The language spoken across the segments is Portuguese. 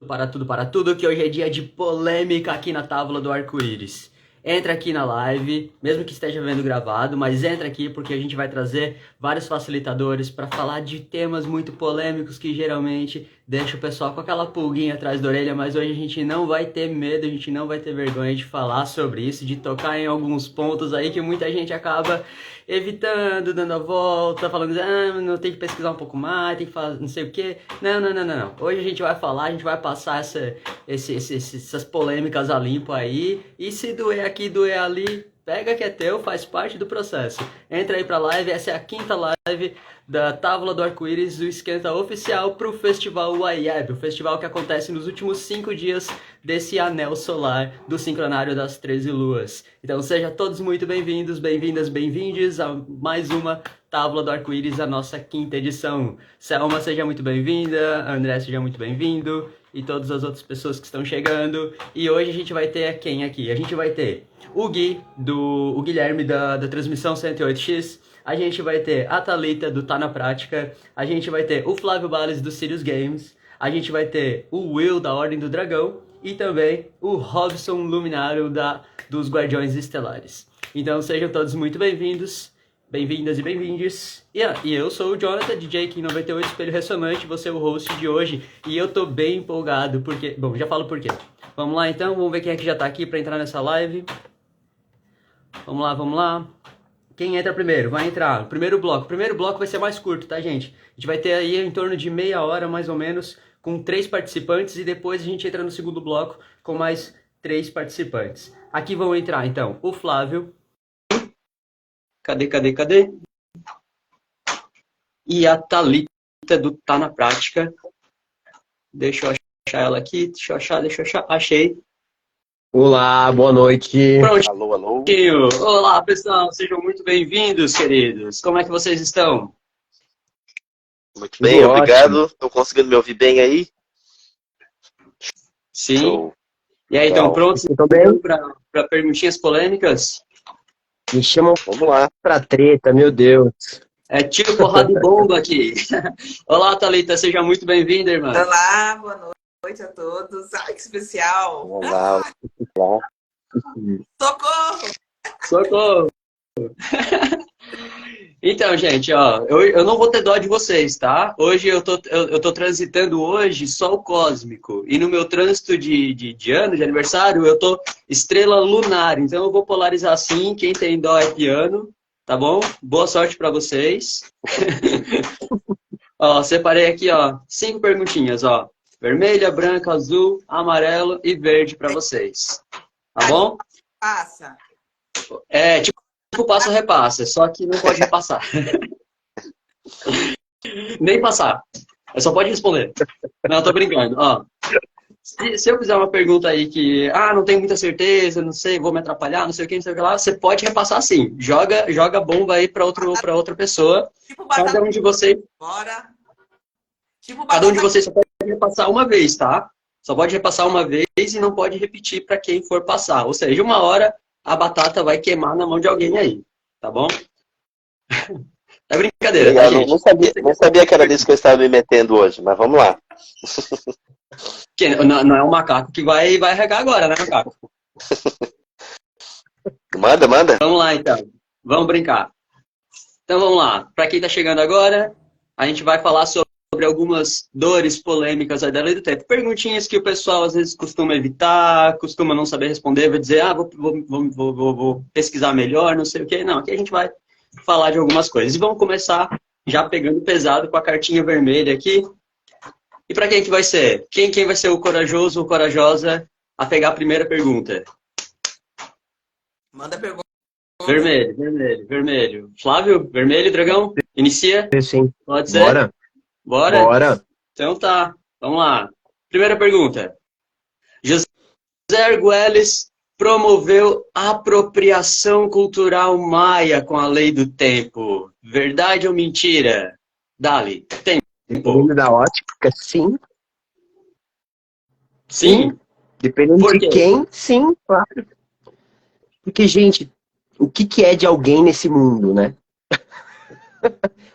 para tudo, que hoje é dia de polêmica aqui na Távola do Arco-Íris. Entra aqui na live, mesmo que esteja vendo gravado, mas entra aqui porque a gente vai trazer vários facilitadores para falar de temas muito polêmicos que geralmente deixam o pessoal com aquela pulguinha atrás da orelha, mas hoje a gente não vai ter medo, a gente não vai ter vergonha de falar sobre isso, de tocar em alguns pontos aí que muita gente acaba evitando, dando a volta, falando, não tem que pesquisar um pouco mais, tem que fazer não sei o que. Não. Hoje a gente vai falar, a gente vai passar essas polêmicas a limpo aí, e se doer aqui, doer ali, pega que é teu, faz parte do processo. Entra aí pra live, essa é a quinta live da Távola do Arco-Íris, o esquenta oficial pro Festival Wayeb, o festival que acontece nos últimos 5 dias desse anel solar do sincronário das 13 luas. Então sejam todos muito bem-vindos, bem-vindas, bem-vindes a mais uma Távola do Arco-Íris, a nossa quinta edição. Selma, seja muito bem-vinda, André, seja muito bem-vindo, e todas as outras pessoas que estão chegando. E hoje a gente vai ter quem aqui? A gente vai ter o Guilherme da transmissão 108X, a gente vai ter a Thalita do Tá na Prática, a gente vai ter o Flávio Bales do Sirius Games, a gente vai ter o Will da Ordem do Dragão e também o Robson Luminário dos Guardiões Estelares. Então sejam todos muito bem-vindos, bem-vindas e bem-vindes. E eu sou o Jonathan, DJ King 98 Espelho Ressonante, você é o host de hoje e eu tô bem empolgado porque... Bom, já falo por quê. Vamos lá então, vamos ver quem é que já tá aqui pra entrar nessa live. Vamos lá. Quem entra primeiro? Vai entrar no primeiro bloco. O primeiro bloco vai ser mais curto, tá, gente? A gente vai ter aí em torno de meia hora, mais ou menos, com 3 participantes. E depois a gente entra no segundo bloco com mais 3 participantes. Aqui vão entrar, então, o Flávio. Cadê? E a Thalita do Tá na Prática. Deixa eu achar ela aqui. Deixa eu achar. Achei. Olá, boa noite. Pronto. Alô. Olá, pessoal. Sejam muito bem-vindos, queridos. Como é que vocês estão? Muito bem, Tudo obrigado. Estão conseguindo me ouvir bem aí? Sim. Show. E aí, estão prontos bem? para perguntinhas polêmicas? Me chamam Vamos lá. pra treta, meu Deus. É tiro, porrada e bomba aqui. Olá, Thalita. Seja muito bem-vinda, irmã. Olá, boa noite a todos. Ai, que especial. Olá. Socorro! Então, gente, ó, eu não vou ter dó de vocês, tá? Hoje eu tô transitando hoje sol cósmico. E no meu trânsito de ano, de aniversário, eu tô estrela lunar. Então eu vou polarizar assim, quem tem dó é piano, tá bom? Boa sorte pra vocês. Ó, separei aqui, ó, 5 perguntinhas, ó. Vermelha, branca, azul, amarelo e verde pra vocês. Tá bom? Passa. É, tipo passa-repassa, só que não pode repassar. Nem passar. Só pode responder. Não, tô brincando. Ó, se eu fizer uma pergunta aí que, não tenho muita certeza, não sei, vou me atrapalhar, não sei o que lá, você pode repassar sim. Joga a bomba aí pra outra pessoa. Tipo Cada um de vocês, Bora. Tipo cada um de vocês só pode repassar uma vez, tá? Só pode repassar uma vez e não pode repetir para quem for passar. Ou seja, uma hora a batata vai queimar na mão de alguém aí, tá bom? É brincadeira, Legal, tá, gente? não sabia que era nisso que eu estava me metendo hoje, mas vamos lá. Não é o macaco que vai regar agora, né, macaco? Manda. Vamos lá, então. Vamos brincar. Então, vamos lá. Para quem tá chegando agora, a gente vai falar sobre algumas dores polêmicas aí da lei do tempo. Perguntinhas que o pessoal às vezes costuma evitar, costuma não saber responder, vai dizer, vou pesquisar melhor, não sei o quê. Não, aqui a gente vai falar de algumas coisas. E vamos começar já pegando pesado com a cartinha vermelha aqui. E para quem que vai ser? Quem vai ser o corajoso ou corajosa a pegar a primeira pergunta? Manda pergunta. Vermelho. Flávio, vermelho, dragão? Inicia? Sim. Pode ser? Bora. Então tá, vamos lá. Primeira pergunta. José Argüelles promoveu apropriação cultural maia com a lei do tempo. Verdade ou mentira? Dali, tempo. Dependendo da ótica, sim. Sim? Dependendo Por de quê? quem, sim, claro. Porque, gente, o que é de alguém nesse mundo, né?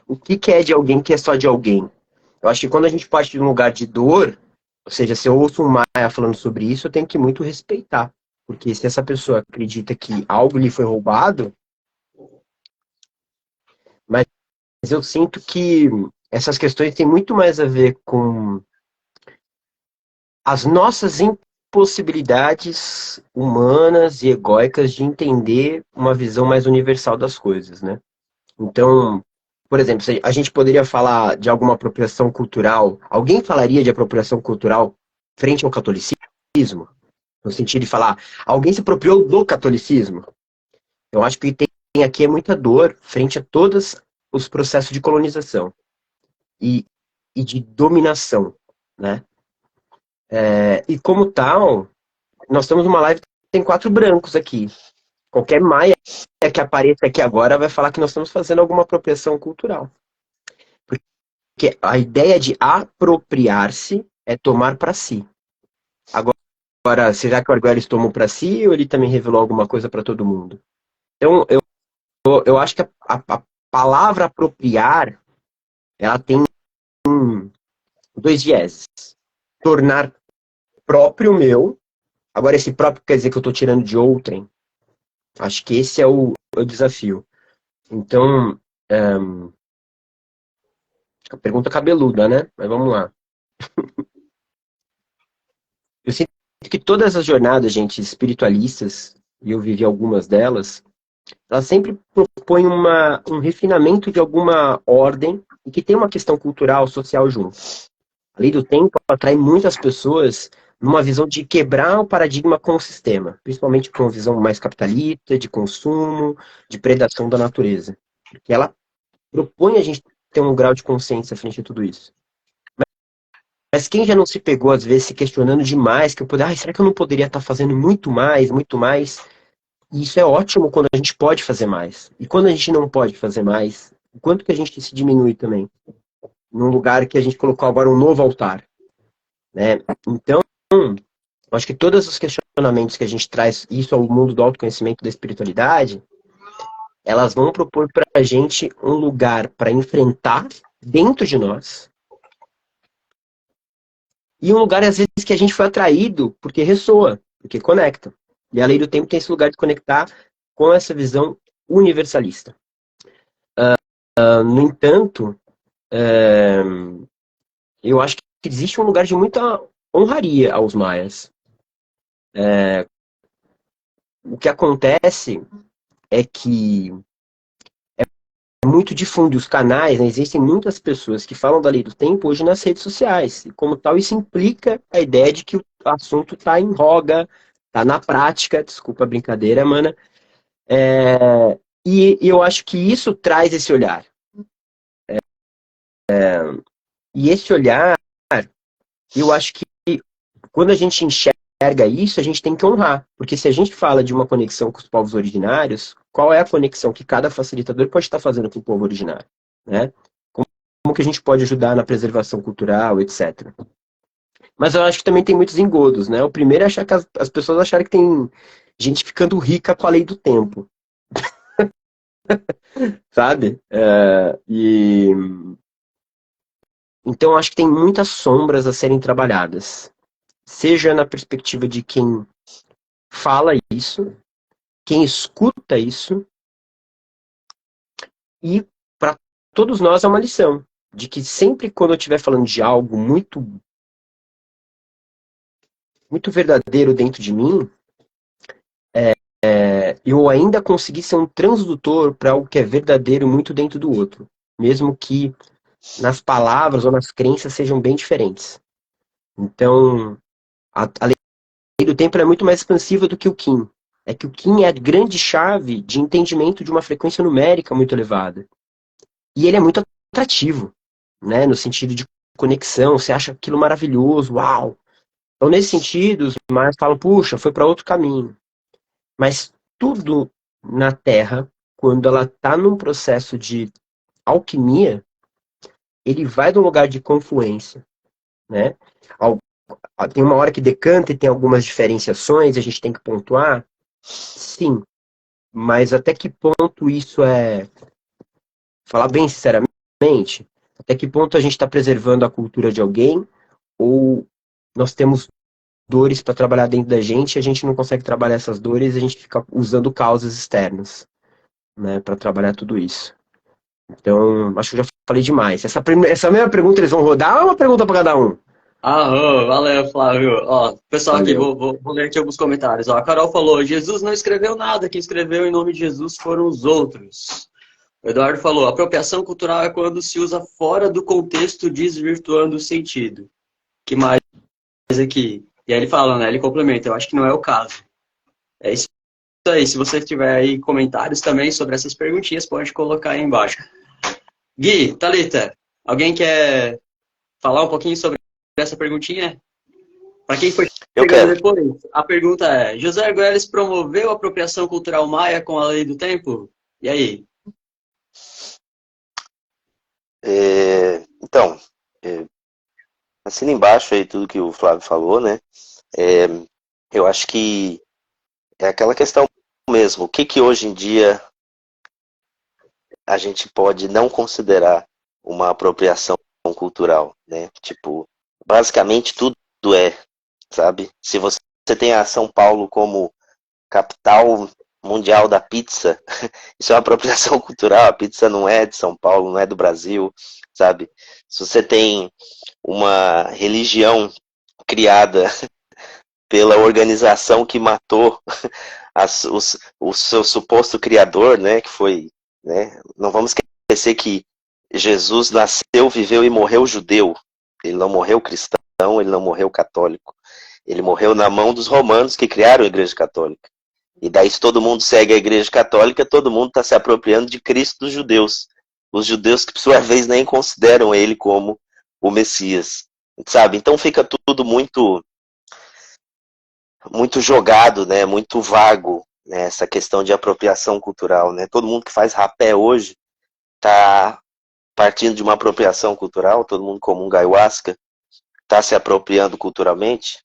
O que é de alguém que é só de alguém? Eu acho que quando a gente parte de um lugar de dor, Ou seja, se eu ouço um Maia falando sobre isso, eu tenho que muito respeitar. Porque se essa pessoa acredita que algo lhe foi roubado, mas eu sinto que essas questões têm muito mais a ver com as nossas impossibilidades humanas e egóicas de entender uma visão mais universal das coisas, né? Então, por exemplo, se a gente poderia falar de alguma apropriação cultural. Alguém falaria de apropriação cultural frente ao catolicismo? No sentido de falar, alguém se apropriou do catolicismo? Eu acho que tem aqui é muita dor frente a todos os processos de colonização e, e de dominação, né? E como tal, nós estamos numa live que tem 4 brancos aqui. Qualquer maia que apareça aqui agora vai falar que nós estamos fazendo alguma apropriação cultural. Porque a ideia de apropriar-se é tomar para si. Agora, será que o Arguelles tomou para si ou ele também revelou alguma coisa para todo mundo? Então, eu acho que a palavra apropriar, ela tem 2 vieses. Tornar próprio meu. Agora, esse próprio quer dizer que eu estou tirando de outrem. Acho que esse é o desafio. Então, a pergunta cabeluda, né? Mas vamos lá. Eu sinto que todas as jornadas, gente, espiritualistas, e eu vivi algumas delas, elas sempre propõem um refinamento de alguma ordem e que tem uma questão cultural, social junto. A lei do tempo atrai muitas pessoas numa visão de quebrar o paradigma com o sistema, principalmente com uma visão mais capitalista, de consumo, de predação da natureza. Porque ela propõe a gente ter um grau de consciência frente a tudo isso. Mas quem já não se pegou, às vezes, se questionando demais, que eu poderia, será que eu não poderia estar fazendo muito mais, muito mais? E isso é ótimo quando a gente pode fazer mais. E quando a gente não pode fazer mais, o quanto que a gente se diminui também? Num lugar que a gente colocou agora um novo altar. Né? Então, acho que todos os questionamentos que a gente traz, isso ao mundo do autoconhecimento, da espiritualidade, elas vão propor para a gente um lugar para enfrentar dentro de nós e um lugar, às vezes, que a gente foi atraído porque ressoa, porque conecta. E a lei do tempo tem esse lugar de conectar com essa visão universalista. No entanto, eu acho que existe um lugar de muita honraria aos maias. O que acontece é que é muito difundo os canais, né? Existem muitas pessoas que falam da lei do tempo hoje nas redes sociais. E como tal, isso implica a ideia de que o assunto está em voga, está na prática, desculpa a brincadeira, mana. E eu acho que isso traz esse olhar. E esse olhar, eu acho que quando a gente enxerga isso, a gente tem que honrar. Porque se a gente fala de uma conexão com os povos originários, qual é a conexão que cada facilitador pode estar fazendo com o povo originário? Né? Como que a gente pode ajudar na preservação cultural, etc. Mas eu acho que também tem muitos engodos, né? O primeiro é achar que as pessoas acharem que tem gente ficando rica com a lei do tempo. Sabe? Então eu acho que tem muitas sombras a serem trabalhadas. Seja na perspectiva de quem fala isso, quem escuta isso, e para todos nós é uma lição de que sempre quando eu estiver falando de algo muito muito verdadeiro dentro de mim, eu ainda consegui ser um transdutor para algo que é verdadeiro muito dentro do outro, mesmo que nas palavras ou nas crenças sejam bem diferentes. Então, a lei do tempo é muito mais expansiva do que o Kim. É que o Kim é a grande chave de entendimento de uma frequência numérica muito elevada. E ele é muito atrativo, né? No sentido de conexão, você acha aquilo maravilhoso, uau! Então, nesse sentido, os mais falam, puxa, foi para outro caminho. Mas tudo na Terra, quando ela está num processo de alquimia, ele vai de um lugar de confluência, né? Tem uma hora que decanta e tem algumas diferenciações, a gente tem que pontuar, sim. Mas até que ponto isso é, falar bem sinceramente, até que ponto a gente está preservando a cultura de alguém ou nós temos dores para trabalhar dentro da gente, e a gente não consegue trabalhar essas dores, a gente fica usando causas externas, né, para trabalhar tudo isso. Então, acho que eu já falei demais. Essa mesma pergunta eles vão rodar ou é uma pergunta para cada um? Valeu, Flávio. Ó, pessoal aqui, Valeu. vou ler aqui alguns comentários. Ó, a Carol falou, Jesus não escreveu nada, quem escreveu em nome de Jesus foram os outros. O Eduardo falou, apropriação cultural é quando se usa fora do contexto, desvirtuando o sentido. Que mais aqui? E aí ele fala, né? Ele complementa, eu acho que não é o caso. É isso aí. Se você tiver aí comentários também sobre essas perguntinhas, pode colocar aí embaixo. Gui, Thalita, alguém quer falar um pouquinho sobre essa perguntinha? Para quem foi Eu chegando quero. depois, a pergunta é: José Arguelles promoveu a apropriação cultural maia com a lei do tempo? E aí? Então, assina embaixo aí tudo que o Flávio falou, né? Eu acho que é aquela questão mesmo. O que hoje em dia a gente pode não considerar uma apropriação cultural, né? Tipo, basicamente tudo é, sabe? Se você tem a São Paulo como capital mundial da pizza, isso é uma apropriação cultural. A pizza não é de São Paulo, não é do Brasil, sabe? Se você tem uma religião criada pela organização que matou o seu suposto criador, né, que foi, né, não vamos esquecer que Jesus nasceu, viveu e morreu judeu. Ele não morreu cristão, ele não morreu católico. Ele morreu na mão dos romanos que criaram a Igreja Católica. E daí, se todo mundo segue a Igreja Católica, todo mundo está se apropriando de Cristo dos judeus. Os judeus que, por sua vez, nem consideram ele como o Messias. Sabe? Então fica tudo muito jogado, né? Muito vago, né? Essa questão de apropriação cultural, né? Todo mundo que faz rapé hoje está partindo de uma apropriação cultural, todo mundo comunga ayahuasca está se apropriando culturalmente,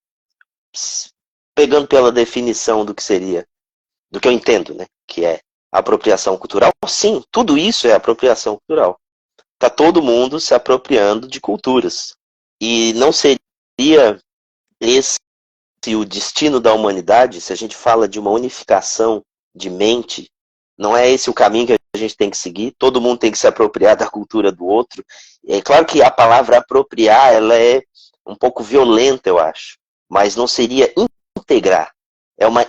pegando pela definição do que seria, do que eu entendo, né? Que é apropriação cultural. Sim, tudo isso é apropriação cultural. Está todo mundo se apropriando de culturas. E não seria esse o destino da humanidade, se a gente fala de uma unificação de mente, não é esse o caminho que a gente tem que seguir? Todo mundo tem que se apropriar da cultura do outro. É claro que a palavra apropriar, ela é um pouco violenta, eu acho, mas não seria integrar. É uma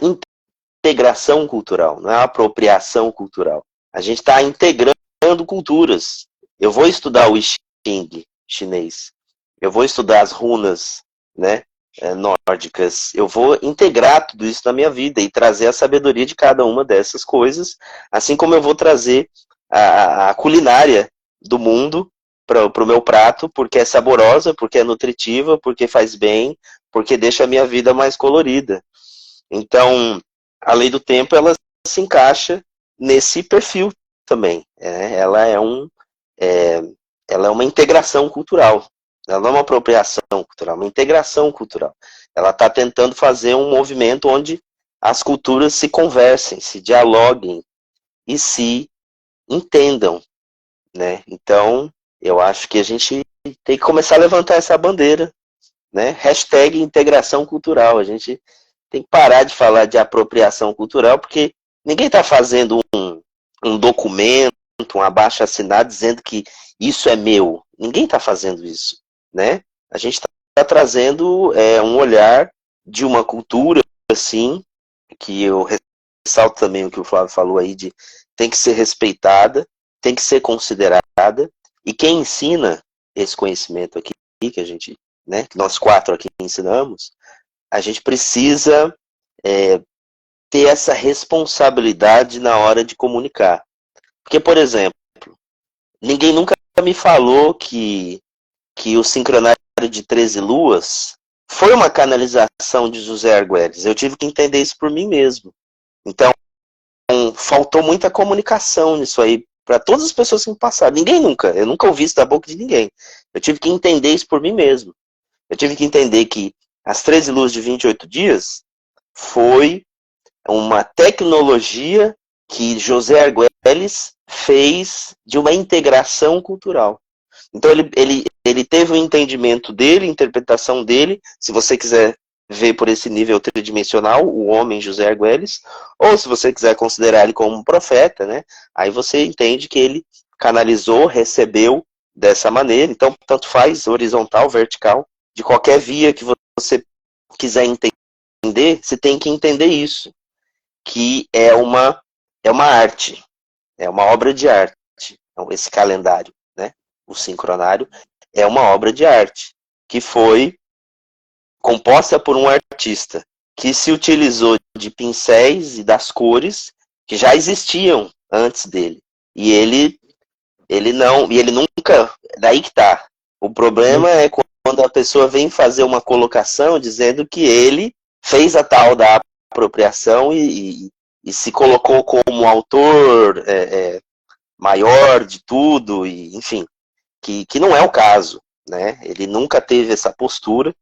integração cultural, não é uma apropriação cultural. A gente está integrando culturas. Eu vou estudar o I Ching chinês, eu vou estudar as runas, né, nórdicas, eu vou integrar tudo isso na minha vida e trazer a sabedoria de cada uma dessas coisas, assim como eu vou trazer a culinária do mundo para o meu prato, porque é saborosa, porque é nutritiva, porque faz bem, porque deixa a minha vida mais colorida. Então, a lei do tempo, ela se encaixa nesse perfil também. Ela é uma integração cultural. Ela não é uma apropriação cultural, é uma integração cultural. Ela está tentando fazer um movimento onde as culturas se conversem, se dialoguem e se entendam, né? Então, eu acho que a gente tem que começar a levantar essa bandeira, né? Hashtag integração cultural. A gente tem que parar de falar de apropriação cultural, porque ninguém está fazendo um documento, um abaixo-assinado dizendo que isso é meu. Ninguém está fazendo isso, né? A gente está trazendo um olhar de uma cultura, assim, que eu ressalto também o que o Flávio falou aí, de tem que ser respeitada, tem que ser considerada, e quem ensina esse conhecimento aqui, que a gente, né, que nós quatro aqui ensinamos, a gente precisa ter essa responsabilidade na hora de comunicar. Porque, por exemplo, ninguém nunca me falou que o sincronário de 13 luas foi uma canalização de José Arguelles. Eu tive que entender isso por mim mesmo. Então, faltou muita comunicação nisso aí para todas as pessoas que me passaram. Eu nunca ouvi isso da boca de ninguém. Eu tive que entender isso por mim mesmo. Eu tive que entender que as 13 luas de 28 dias foi uma tecnologia que José Arguelles fez de uma integração cultural. Então ele teve o entendimento dele, a interpretação dele, se você quiser ver por esse nível tridimensional, o homem José Arguelles, ou se você quiser considerar ele como um profeta, né? Aí você entende que ele canalizou, recebeu dessa maneira. Então, tanto faz horizontal, vertical, de qualquer via que você quiser entender, você tem que entender isso, que é uma arte, é uma obra de arte. Então, esse calendário, né? O sincronário é uma obra de arte que foi composta por um artista que se utilizou de pincéis e das cores que já existiam antes dele. E ele nunca, daí que tá. O problema é quando a pessoa vem fazer uma colocação dizendo que ele fez a tal da apropriação e se colocou como autor maior de tudo, e enfim, que não é o caso, né? Ele nunca teve essa postura.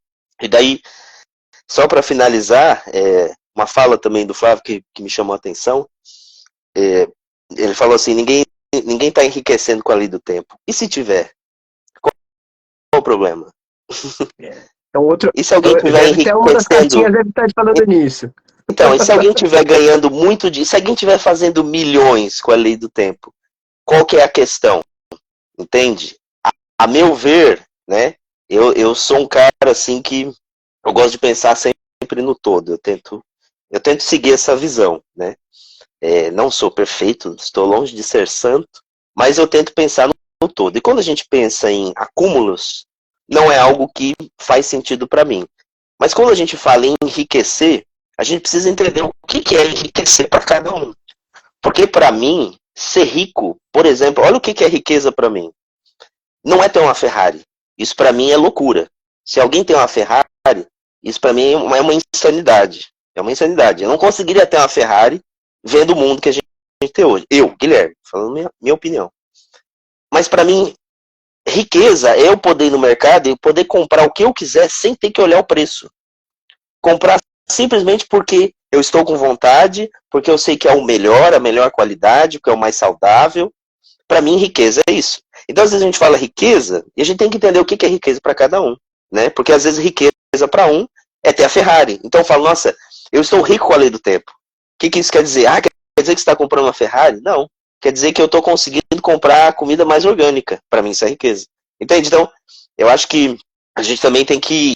E daí, só para finalizar, uma fala também do Flávio que me chamou a atenção, ele falou assim, ninguém está enriquecendo com a lei do tempo. E se tiver? Qual o problema? Então, E se alguém estiver uma das enriquecendo? cartinhas deve estar falando nisso. Então, e se alguém estiver ganhando muito se alguém estiver fazendo milhões com a lei do tempo, qual que é a questão? Entende? A meu ver, né? Eu sou um cara assim que eu gosto de pensar sempre no todo. Eu tento seguir essa visão, né? Não sou perfeito, estou longe de ser santo, mas eu tento pensar no todo. E quando a gente pensa em acúmulos, não é algo que faz sentido para mim. Mas quando a gente fala em enriquecer, a gente precisa entender o que é enriquecer para cada um. Porque para mim, ser rico, por exemplo, olha o que é riqueza para mim. Não é ter uma Ferrari. Isso para mim é loucura. Se alguém tem uma Ferrari, isso para mim é uma insanidade. É uma insanidade. Eu não conseguiria ter uma Ferrari vendo o mundo que a gente tem hoje. Eu, Guilherme, falando minha opinião. Mas para mim, riqueza é eu poder ir no mercado e poder comprar o que eu quiser sem ter que olhar o preço. Comprar simplesmente porque eu estou com vontade, porque eu sei que é o melhor, a melhor qualidade, que é o mais saudável. Para mim, riqueza é isso. Então, às vezes a gente fala riqueza e a gente tem que entender o que é riqueza para cada um, né? Porque às vezes riqueza para um é ter a Ferrari. Então eu falo, nossa, eu estou rico com a lei do tempo. O que isso quer dizer? Quer dizer que você está comprando uma Ferrari? Não. Quer dizer que eu estou conseguindo comprar comida mais orgânica. Para mim isso é riqueza. Entende? Então, eu acho que a gente também tem que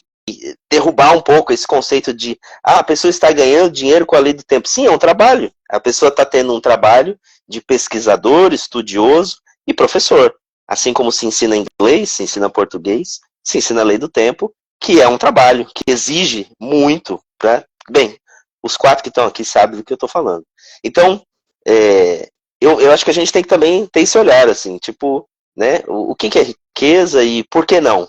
derrubar um pouco esse conceito de a pessoa está ganhando dinheiro com a lei do tempo. Sim, é um trabalho. A pessoa está tendo um trabalho de pesquisador, estudioso e professor. Assim como se ensina inglês, se ensina português, se ensina a lei do tempo, que é um trabalho que exige muito. Bem, os 4 que estão aqui sabem do que eu estou falando. Então, eu acho que a gente tem que também ter esse olhar, assim, tipo, né, o que é riqueza e por que não?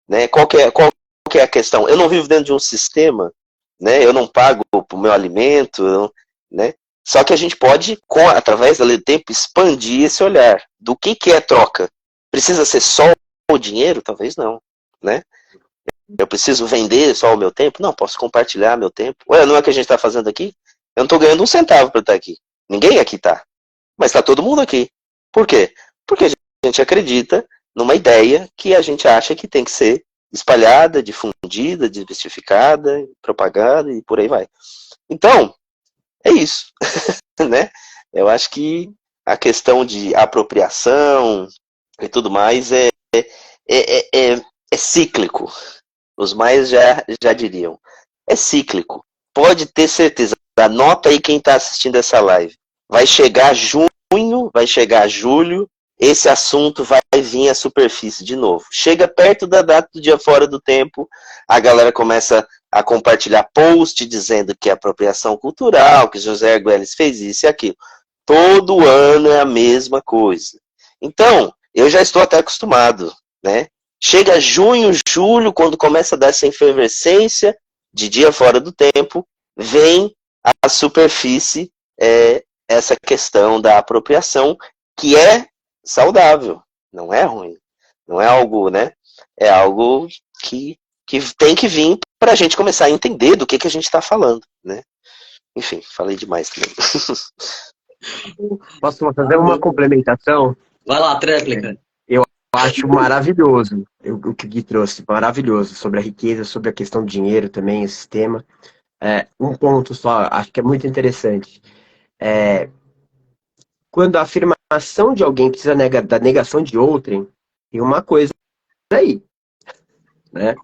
Né, qual que é a questão? Eu não vivo dentro de um sistema, né, eu não pago o meu alimento, né, só que a gente pode, através da lei do tempo, expandir esse olhar do que é troca. Precisa ser só o dinheiro? Talvez não, né? Eu preciso vender só o meu tempo? Não, posso compartilhar meu tempo. Ué, não é o que a gente está fazendo aqui? Eu não estou ganhando um centavo para estar aqui. Ninguém aqui está. Mas está todo mundo aqui. Por quê? Porque a gente acredita numa ideia que a gente acha que tem que ser espalhada, difundida, desmistificada, propagada e por aí vai. Então, é isso, né? Eu acho que a questão de apropriação e tudo mais é cíclico. Os mais já diriam. É cíclico. Pode ter certeza. Anota aí quem está assistindo essa live. Vai chegar junho, vai chegar julho, esse assunto vai vir à superfície de novo. Chega perto da data do dia fora do tempo, a galera começa a compartilhar post dizendo que é apropriação cultural, que José Arguelles fez isso e aquilo. Todo ano é a mesma coisa. Então, eu já estou até acostumado, né? Chega junho, julho, quando começa a dar essa efervescência de dia fora do tempo, vem à superfície essa questão da apropriação, que é saudável, não é ruim. Não é algo, né? É algo que tem que vir para a gente começar a entender do que a gente está falando, né? Enfim, falei demais também. Posso fazer uma complementação? Vai lá, tréplica. acho maravilhoso o que o Gui trouxe, maravilhoso, sobre a riqueza, sobre a questão do dinheiro também, esse tema. Um ponto só, acho que é muito interessante. Quando a afirmação de alguém precisa da negação de outrem, tem uma coisa aí, né?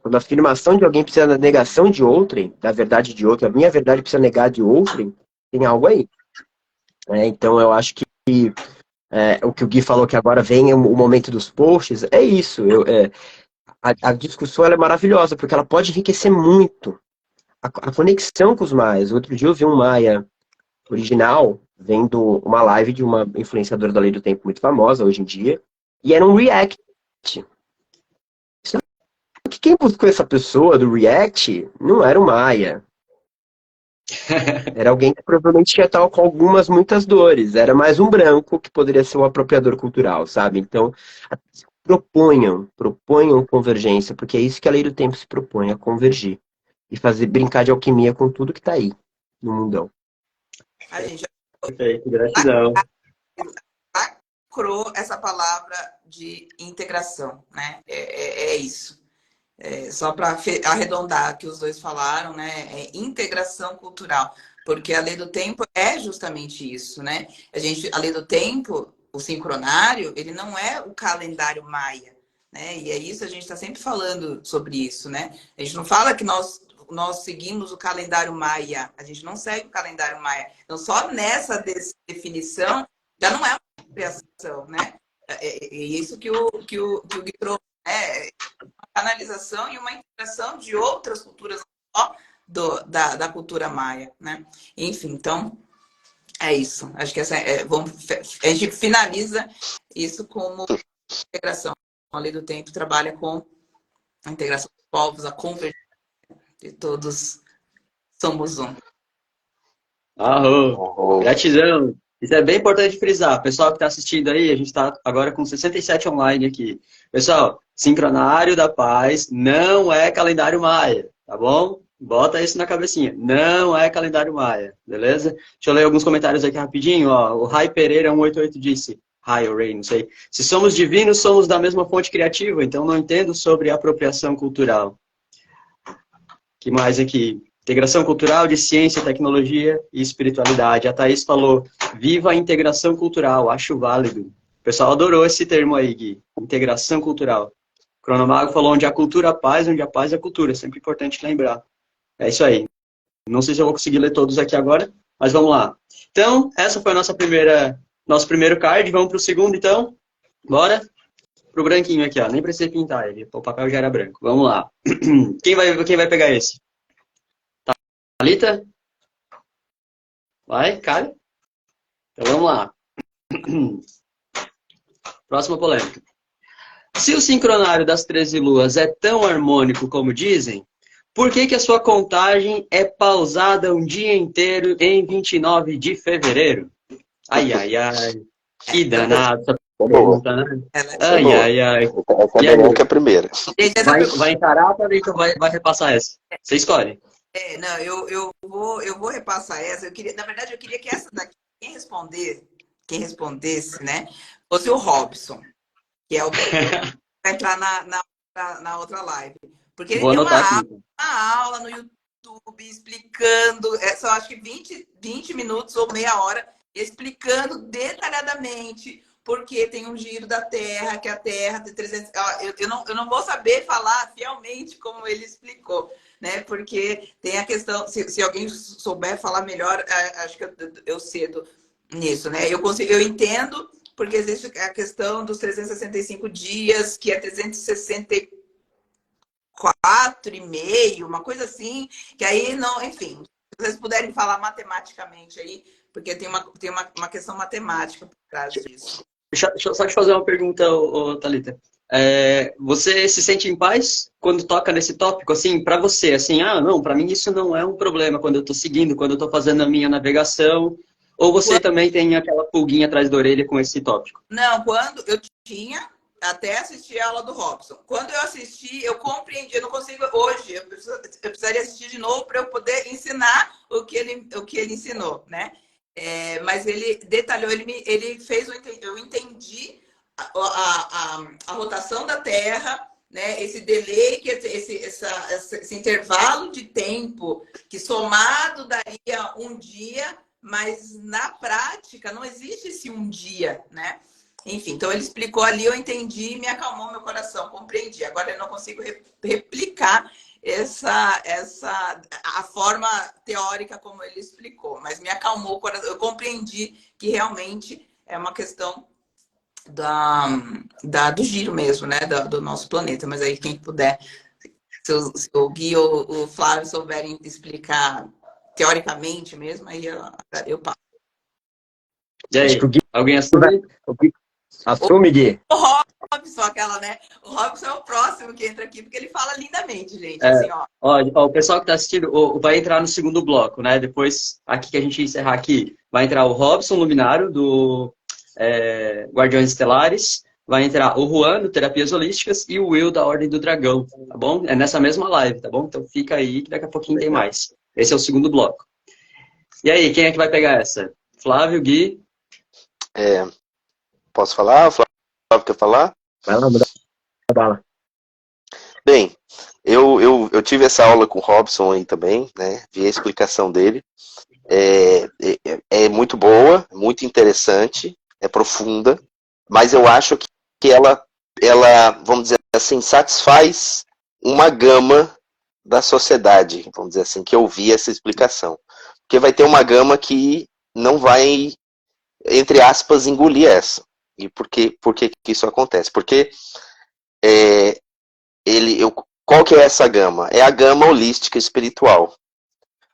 Quando a afirmação de alguém precisa da negação de outrem, da verdade de outrem, a minha verdade precisa negar de outrem, tem algo aí. Então eu acho que o que o Gui falou que agora vem o momento dos posts, é isso. A discussão ela é maravilhosa, porque ela pode enriquecer muito a conexão com os maias. Outro dia eu vi um maia original vendo uma live de uma influenciadora da Lei do Tempo muito famosa hoje em dia, e era um react. Só que quem buscou essa pessoa do react não era o maia. Era alguém que provavelmente já estava com muitas dores. Era mais um branco que poderia ser um apropriador cultural, sabe? Então, proponham convergência, porque é isso que a Lei do Tempo se propõe, a convergir. E fazer brincar de alquimia com tudo que está aí no mundão. A gente Perfeito, gratidão. lacrou essa palavra de integração, né? É isso. Só para arredondar que os dois falaram, né? É integração cultural. Porque a Lei do Tempo é justamente isso, né? A Lei do Tempo, o sincronário, ele não é o calendário maia, né? E é isso, a gente está sempre falando sobre isso, né? A gente não fala que nós seguimos o calendário maia, a gente não segue o calendário maia. Então, só nessa definição já não é uma apropriação, né? É isso que o Gui trouxe, né? Uma canalização e uma integração de outras culturas, não só da cultura maia, né? Enfim, então, é isso. Acho que a gente finaliza isso como integração. A Lei do Tempo trabalha com a integração dos povos, a convergência de todos somos um. Gratidão. Isso é bem importante frisar. Pessoal que está assistindo aí, a gente está agora com 67 online aqui. Pessoal, Sincronário da Paz não é calendário maia, tá bom? Bota isso na cabecinha. Não é calendário maia, beleza? Deixa eu ler alguns comentários aqui rapidinho. Ó. O Rai Pereira 188 disse, Rai ou Ray, não sei. Se somos divinos, somos da mesma fonte criativa, então não entendo sobre apropriação cultural. Que mais aqui? Integração cultural de ciência, tecnologia e espiritualidade. A Thaís falou, viva a integração cultural, acho válido. O pessoal adorou esse termo aí, Gui. Integração cultural. O Cronomago falou, onde a cultura a paz, onde a paz é a cultura. Sempre importante lembrar. É isso aí. Não sei se eu vou conseguir ler todos aqui agora, mas vamos lá. Então, essa foi a nosso primeiro card. Vamos para o segundo, então? Bora? Pro branquinho aqui, ó. Nem precisei pintar ele. O papel já era branco. Vamos lá. Quem vai pegar esse? Thalita? Vai, Kali? Então vamos lá. Próxima polêmica. Se o sincronário das 13 luas é tão harmônico como dizem, por que a sua contagem é pausada um dia inteiro em 29 de fevereiro? Ai, ai, ai. Que danado essa pergunta, né? Ai, ai, ai. Essa é melhor que a primeira. Vai encarar ou vai repassar essa? Você escolhe. Não, eu vou repassar essa. Na verdade, eu queria que essa daqui, quem respondesse, né, fosse o Robson, que é o que vai entrar na outra live. Porque ele tem uma aula no YouTube explicando, só acho que 20 minutos ou meia hora, explicando detalhadamente porque tem um giro da Terra, que a Terra tem 300... Eu não vou saber falar fielmente como ele explicou, né? Porque tem a questão, se alguém souber falar melhor, acho que eu cedo nisso, né? Eu entendo, porque existe a questão dos 365 dias, que é 364,5, uma coisa assim, que aí não, enfim, se vocês puderem falar matematicamente aí, porque tem uma questão matemática por trás disso. Deixa eu só te fazer uma pergunta, Thalita. Você se sente em paz quando toca nesse tópico, assim, para você, assim, não, para mim isso não é um problema quando eu estou seguindo, quando eu estou fazendo a minha navegação, ou você também tem aquela pulguinha atrás da orelha com esse tópico? Não, quando eu tinha, até assistir a aula do Robson. Quando eu assisti, eu compreendi, eu não consigo hoje, eu precisaria assistir de novo para eu poder ensinar o que ele ensinou, né? Mas ele detalhou, ele fez, eu entendi a rotação da Terra, né? Esse delay, esse intervalo de tempo que somado daria um dia, mas na prática não existe esse um dia, né? Enfim, então ele explicou ali, eu entendi, me acalmou meu coração, compreendi. Agora eu não consigo replicar a forma teórica como ele explicou, mas me acalmou o coração. Eu compreendi que realmente é uma questão do giro mesmo, né? Do nosso planeta. Mas aí quem puder, se o Gui ou o Flávio souberem explicar teoricamente mesmo, aí eu passo. E aí, Acho que o Gui alguém assume? assume, Gui. O Robson, aquela, né? O Robson é o próximo que entra aqui, porque ele fala lindamente, gente. É, Assim, ó. ó, o pessoal que está assistindo vai entrar no segundo bloco, né? Depois, aqui que a gente encerrar aqui, vai entrar o Robson Luminário, do Guardiões Estelares, vai entrar o Juan, do Terapias Holísticas, e o Will, da Ordem do Dragão, tá bom? É nessa mesma live, tá bom? Então fica aí que daqui a pouquinho tem mais. Esse é o segundo bloco. E aí, quem é que vai pegar essa? Flávio, Gui? Posso falar? O Flávio quer falar? Vai lá, manda a bala. Bem, eu tive essa aula com o Robson aí também, né? Vi a explicação dele. É muito boa, muito interessante, é profunda, mas eu acho que ela, vamos dizer assim, satisfaz uma gama da sociedade, vamos dizer assim, que eu vi essa explicação. Porque vai ter uma gama que não vai, entre aspas, engolir essa. E por que isso acontece? Porque qual que é essa gama? É a gama holística espiritual.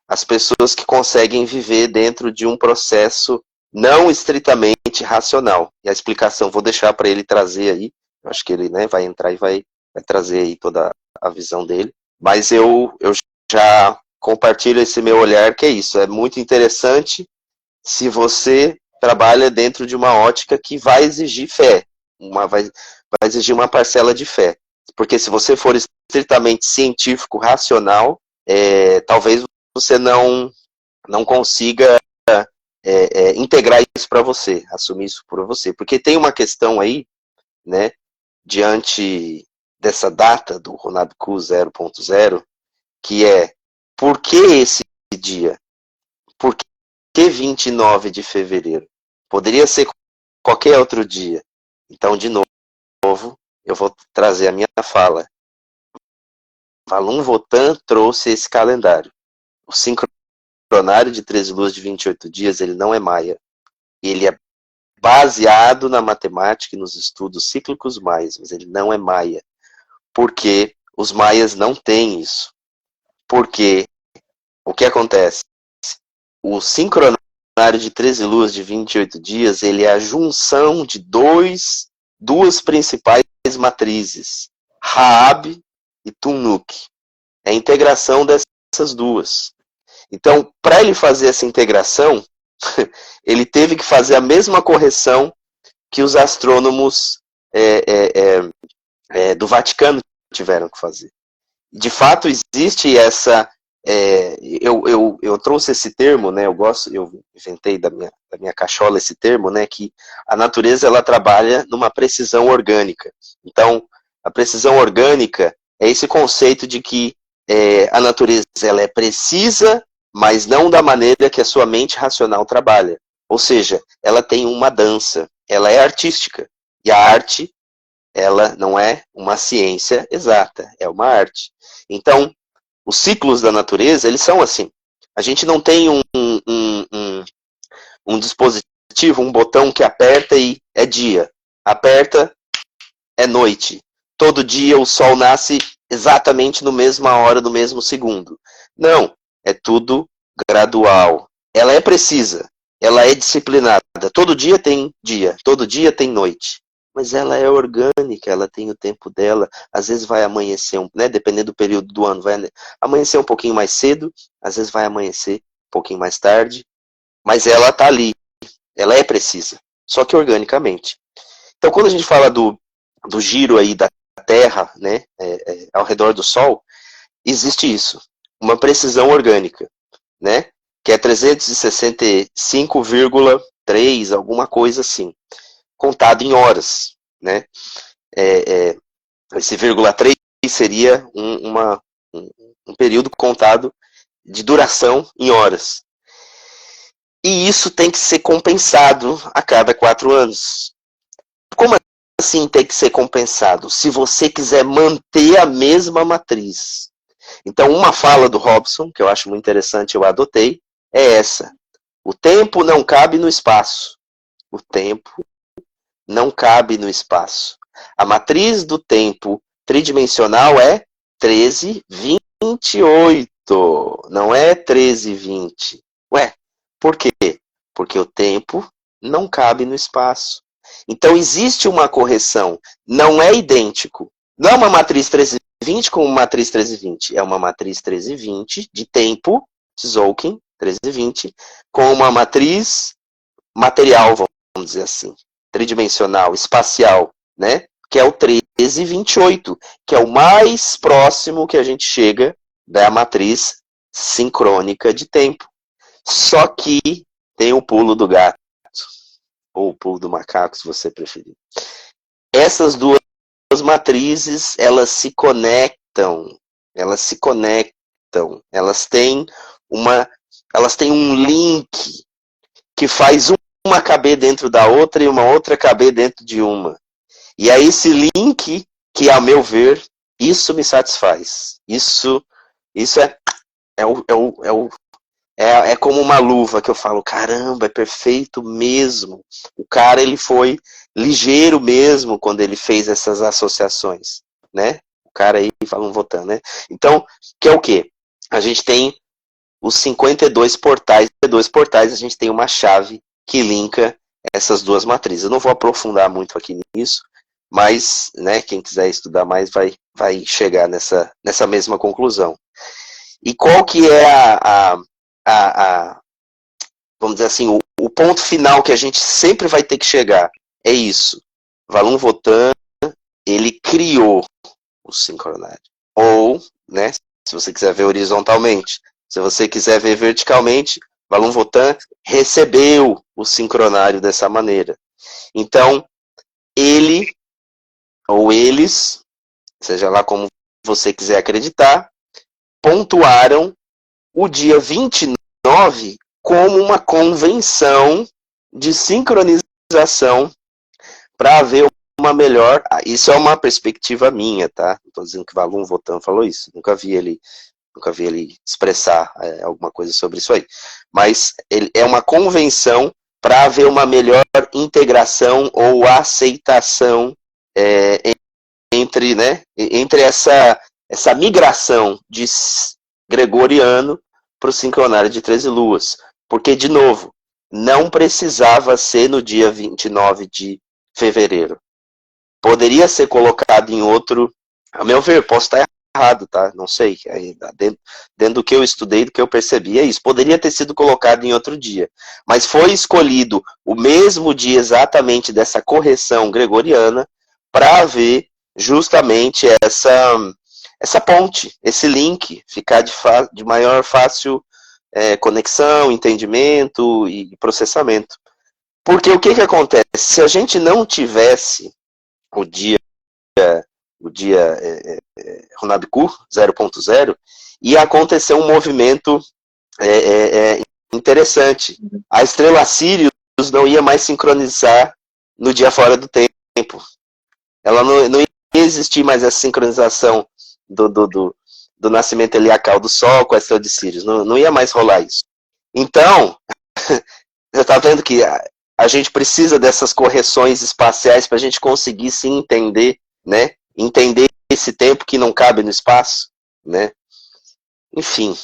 As pessoas que conseguem viver dentro de um processo não estritamente racional. E a explicação vou deixar para ele trazer aí. Eu acho que ele, né, vai entrar e vai trazer aí toda a visão dele. Mas eu já compartilho esse meu olhar, que é isso. É muito interessante se você trabalha dentro de uma ótica que vai exigir fé. Vai exigir uma parcela de fé. Porque se você for estritamente científico, racional, talvez você não consiga integrar isso para você, assumir isso para você. Porque tem uma questão aí, né, diante dessa data do Runabku 0.0, que é, por que esse dia? Por que 29 de fevereiro? Poderia ser qualquer outro dia. Então, de novo, eu vou trazer a minha fala. Falun Votan trouxe esse calendário. O sincronário de 13 luas de 28 dias, ele não é maia. Ele é baseado na matemática e nos estudos cíclicos maias, mas ele não é maia. Porque os maias não têm isso. Porque o que acontece? O sincronário de 13 luas de 28 dias, ele é a junção de duas principais matrizes, Raab e Tunuk. É a integração dessas duas. Então, para ele fazer essa integração, ele teve que fazer a mesma correção que os astrônomos do Vaticano tiveram que fazer. De fato, existe essa... eu trouxe esse termo, né? Eu inventei da minha cachola esse termo, né? Que a natureza, ela trabalha numa precisão orgânica. Então, a precisão orgânica é esse conceito de que a natureza, ela é precisa, mas não da maneira que a sua mente racional trabalha. Ou seja, ela tem uma dança, ela é artística. E a arte, ela não é uma ciência exata, é uma arte. Então, os ciclos da natureza, eles são assim. A gente não tem um dispositivo, um botão que aperta e é dia. Aperta, é noite. Todo dia o sol nasce exatamente na mesma hora, no mesmo segundo. Não, é tudo gradual. Ela é precisa, ela é disciplinada. Todo dia tem dia, todo dia tem noite. Mas ela é orgânica, ela tem o tempo dela. Às vezes vai amanhecer, né, dependendo do período do ano, vai amanhecer um pouquinho mais cedo, às vezes vai amanhecer um pouquinho mais tarde. Mas ela está ali, ela é precisa, só que organicamente. Então, quando a gente fala do giro aí da Terra, né, ao redor do Sol, existe isso, uma precisão orgânica, né, que é 365,3, alguma coisa assim, contado em horas. né? Esse vírgula 3 seria um período contado de duração em horas. E isso tem que ser compensado a cada 4 anos. Como assim tem que ser compensado? Se você quiser manter a mesma matriz. Então, uma fala do Robson, que eu acho muito interessante, eu adotei, é essa. O tempo não cabe no espaço. O tempo não cabe no espaço. A matriz do tempo tridimensional é 1328, não é 1320. Ué, por quê? Porque o tempo não cabe no espaço. Então existe uma correção, não é idêntico. Não é uma matriz 1320 com uma matriz 1320, é uma matriz 1320 de tempo, Tzolk'in, 1320, com uma matriz material, vamos dizer assim, tridimensional, espacial, né? Que é o 1328, que é o mais próximo que a gente chega da matriz sincrônica de tempo. Só que tem o pulo do gato, ou o pulo do macaco, se você preferir. Essas duas matrizes, elas se conectam, elas têm um link que faz uma caber dentro da outra e uma outra caber dentro de uma. E é esse link que, a meu ver, isso me satisfaz. Isso é como uma luva que eu falo, caramba, é perfeito mesmo. O cara, ele foi ligeiro mesmo quando ele fez essas associações, né? O cara aí falam votando, né? Então, que é o quê? A gente tem os 52 portais, a gente tem uma chave que linka essas duas matrizes. Eu não vou aprofundar muito aqui nisso, mas, né, quem quiser estudar mais vai chegar nessa mesma conclusão. E qual que é vamos dizer assim, o ponto final que a gente sempre vai ter que chegar? É isso. Valun Votan, ele criou o sincronário. Ou, né, se você quiser ver horizontalmente, se você quiser ver verticalmente, Valun Votan recebeu o sincronário dessa maneira. Então, ele, ou eles, seja lá como você quiser acreditar, pontuaram o dia 29 como uma convenção de sincronização para haver uma melhor... Isso é uma perspectiva minha, tá? Não estou dizendo que Valun Votan falou isso. Nunca vi ele expressar alguma coisa sobre isso aí. Mas ele é uma convenção para haver uma melhor integração ou aceitação entre essa migração de gregoriano para o sincronário de 13 luas. Porque, de novo, não precisava ser no dia 29 de fevereiro. Poderia ser colocado em outro... A meu ver, posso estar errado, tá? Não sei. Dentro do que eu estudei, do que eu percebi, é isso. Poderia ter sido colocado em outro dia. Mas foi escolhido o mesmo dia exatamente dessa correção gregoriana para haver justamente essa ponte, esse link, ficar de maior fácil conexão, entendimento e processamento. Porque o que acontece? Se a gente não tivesse o dia Runabku 0.0, ia acontecer um movimento interessante. A estrela Sirius não ia mais sincronizar no dia fora do tempo. Ela não ia existir mais essa sincronização do nascimento heliacal do Sol com a estrela de Sirius. Não ia mais rolar isso. Então, você está vendo que a gente precisa dessas correções espaciais para a gente conseguir se entender, né? Entender esse tempo que não cabe no espaço, né? Enfim,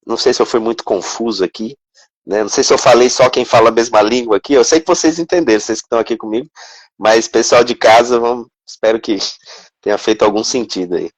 não sei se eu fui muito confuso aqui, né? Não sei se eu falei só quem fala a mesma língua aqui. Eu sei que vocês entenderam, vocês que estão aqui comigo, mas pessoal de casa, espero que tenha feito algum sentido aí.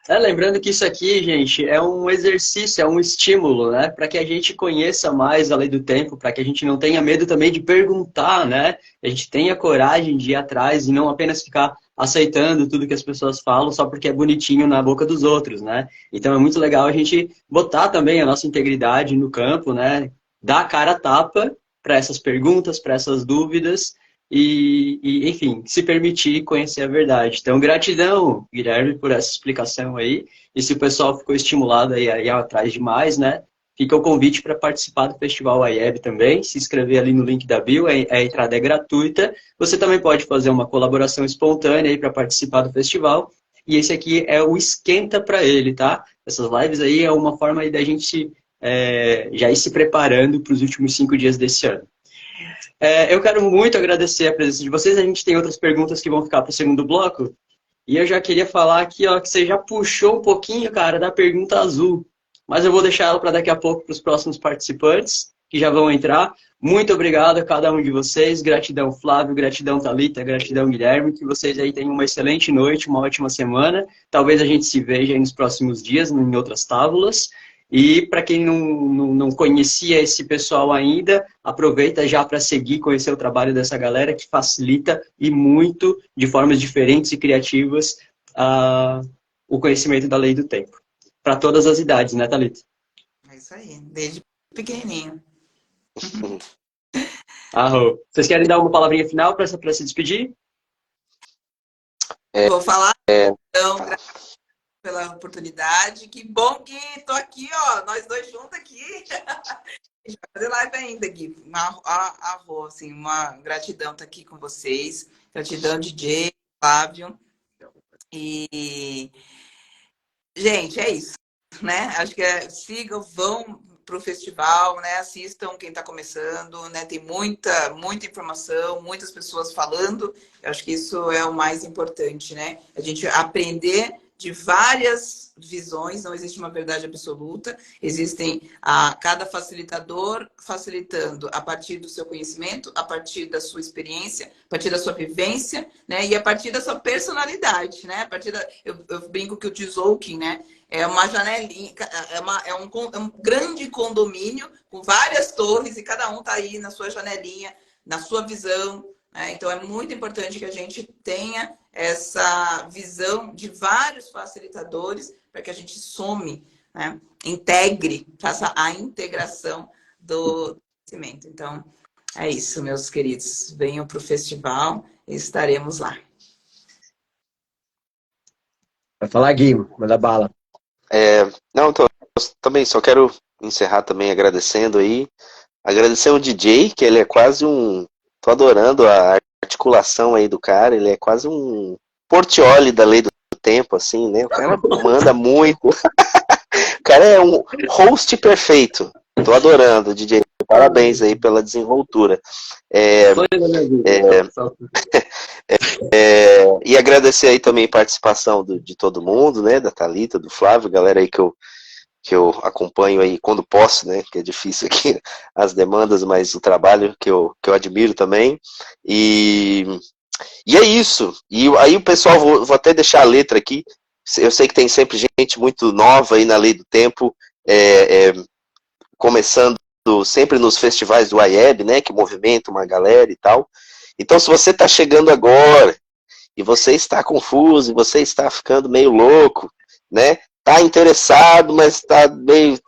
Lembrando que isso aqui, gente, é um exercício, é um estímulo, né? Para que a gente conheça mais a lei do tempo, para que a gente não tenha medo também de perguntar, né? A gente tenha coragem de ir atrás e não apenas ficar aceitando tudo que as pessoas falam só porque é bonitinho na boca dos outros, né? Então é muito legal a gente botar também a nossa integridade no campo, né? Dar a cara a tapa para essas perguntas, para essas dúvidas enfim, se permitir conhecer a verdade. Então, gratidão, Guilherme, por essa explicação aí. E se o pessoal ficou estimulado aí a ir atrás de mais, né? Fica o convite para participar do Festival IEB também, se inscrever ali no link da bio, a entrada é gratuita. Você também pode fazer uma colaboração espontânea aí para participar do festival. E esse aqui é o esquenta para ele, tá? Essas lives aí é uma forma aí da gente já ir se preparando para os últimos 5 dias desse ano. Eu quero muito agradecer a presença de vocês. A gente tem outras perguntas que vão ficar para o segundo bloco. E eu já queria falar aqui, ó, que você já puxou um pouquinho, cara, da pergunta azul. Mas eu vou deixar ela para daqui a pouco para os próximos participantes, que já vão entrar. Muito obrigado a cada um de vocês. Gratidão, Flávio. Gratidão, Thalita. Gratidão, Guilherme. Que vocês aí tenham uma excelente noite, uma ótima semana. Talvez a gente se veja aí nos próximos dias, em outras tábulas. E para quem não conhecia esse pessoal ainda, aproveita já para seguir, conhecer o trabalho dessa galera que facilita e muito, de formas diferentes e criativas, o conhecimento da lei do tempo. Para todas as idades, né, Thalita? É isso aí, desde pequenininho. Arro. Vocês querem dar uma palavrinha final para se despedir? Vou falar, então, pela oportunidade. Que bom que tô aqui, ó, nós dois juntos aqui. A gente vai fazer live ainda, Gui. Assim, uma gratidão estar aqui com vocês. Gratidão, DJ, Flávio. E, gente, é isso, né? Acho que sigam, vão para o festival, né? Assistam quem está começando, né? Tem muita informação, muitas pessoas falando. Eu acho que isso é o mais importante, né? A gente aprender de várias visões, não existe uma verdade absoluta, existem cada facilitador facilitando a partir do seu conhecimento, a partir da sua experiência, a partir da sua vivência, né? E a partir da sua personalidade, né? A partir eu brinco que o Tzolk'in, né? É uma janelinha, é um grande condomínio com várias torres e cada um tá aí na sua janelinha, na sua visão, né? Então é muito importante que a gente tenha essa visão de vários facilitadores para que a gente some, né? Integre, faça a integração do conhecimento. Então, é isso, meus queridos. Venham para o festival e estaremos lá. Vai falar, Gui, manda bala. Não, então, eu também só quero encerrar também agradecendo aí. Agradecer o DJ, que ele é quase um... Tô adorando a articulação aí do cara, ele é quase um Portiolli da lei do tempo, assim, né? O cara manda muito. O cara é um host perfeito. Tô adorando, DJ. Parabéns aí pela desenvoltura. E agradecer aí também a participação de todo mundo, né? Da Thalita, do Flávio, galera aí que eu acompanho aí quando posso, né? Que é difícil aqui as demandas, mas o trabalho que eu admiro também. E é isso. E aí o pessoal, vou até deixar a letra aqui. Eu sei que tem sempre gente muito nova aí na lei do tempo, começando sempre nos festivais do IEB, né? Que movimenta uma galera e tal. Então, se você está chegando agora e você está confuso, e você está ficando meio louco, né? Tá interessado, mas está meio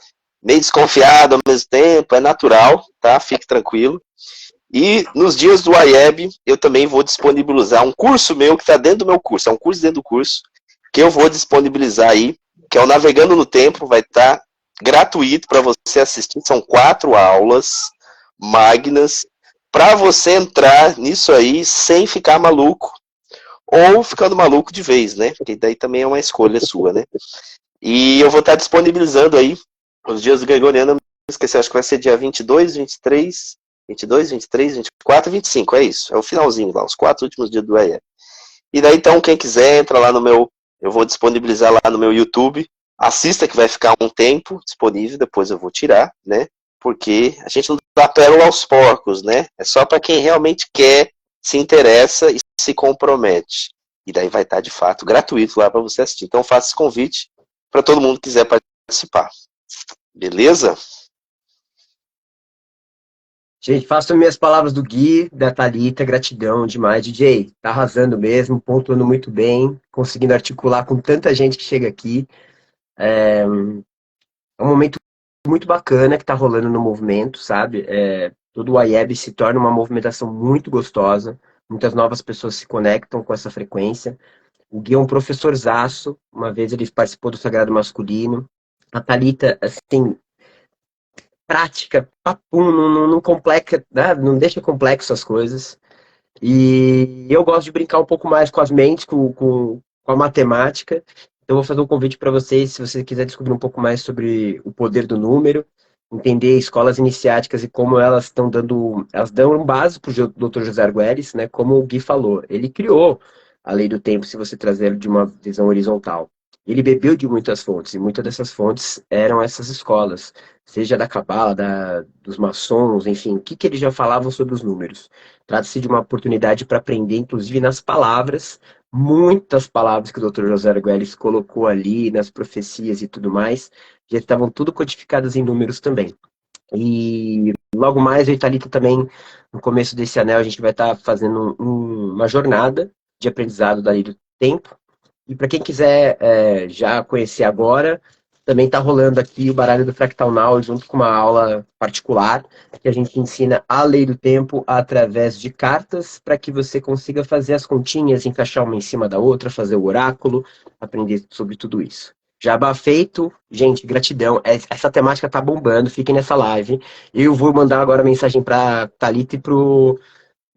desconfiado ao mesmo tempo, é natural, tá? Fique tranquilo. E nos dias do IEB, eu também vou disponibilizar um curso meu que está dentro do meu curso, é um curso dentro do curso, que eu vou disponibilizar aí, que é o Navegando no Tempo, vai estar gratuito para você assistir, são 4 aulas magnas, para você entrar nisso aí sem ficar maluco, ou ficando maluco de vez, né? Porque daí também é uma escolha sua, né? E eu vou estar disponibilizando aí os dias do Gregoriano, esqueci, acho que vai ser dia 22, 23, 24 e 25, é isso. É o finalzinho lá, os 4 últimos dias do EIE. E daí, então, quem quiser, entra lá no meu... Eu vou disponibilizar lá no meu YouTube. Assista, que vai ficar um tempo disponível, depois eu vou tirar, né? Porque a gente não dá pérola aos porcos, né? É só para quem realmente quer, se interessa e se compromete. E daí vai estar, de fato, gratuito lá para você assistir. Então, faça esse convite para todo mundo que quiser participar. Beleza? Gente, faço minhas palavras do Gui, da Thalita, gratidão demais. DJ, tá arrasando mesmo, pontuando muito bem, conseguindo articular com tanta gente que chega aqui. É um momento muito bacana que tá rolando no movimento, sabe? Todo o IEB se torna uma movimentação muito gostosa, muitas novas pessoas se conectam com essa frequência. O Gui é um professorzaço, uma vez ele participou do Sagrado Masculino. A Thalita, assim, prática, papum, não complexa, né? Não deixa complexo as coisas. E eu gosto de brincar um pouco mais com as mentes, com a matemática. Então, eu vou fazer um convite para vocês, se você quiser descobrir um pouco mais sobre o poder do número, entender escolas iniciáticas e como elas estão dando. Elas dão um básico para o Dr. José Arguelles, né? Como o Gui falou. Ele criou a lei do tempo, se você trazer de uma visão horizontal. Ele bebeu de muitas fontes, e muitas dessas fontes eram essas escolas, seja da Cabala, dos maçons, enfim, o que eles já falavam sobre os números. Trata-se de uma oportunidade para aprender, inclusive nas palavras, muitas palavras que o Dr. José Arguelles colocou ali, nas profecias e tudo mais, já estavam tudo codificadas em números também. E logo mais, eu e Thalita também, no começo desse anel, a gente vai estar fazendo uma jornada de aprendizado da lei do tempo. E para quem quiser já conhecer agora, também está rolando aqui o baralho do Fractal Now, junto com uma aula particular, que a gente ensina a lei do tempo através de cartas, para que você consiga fazer as continhas, encaixar uma em cima da outra, fazer o oráculo, aprender sobre tudo isso. Jabá feito, gente, gratidão. Essa temática tá bombando, fiquem nessa live. Eu vou mandar agora mensagem para Thalita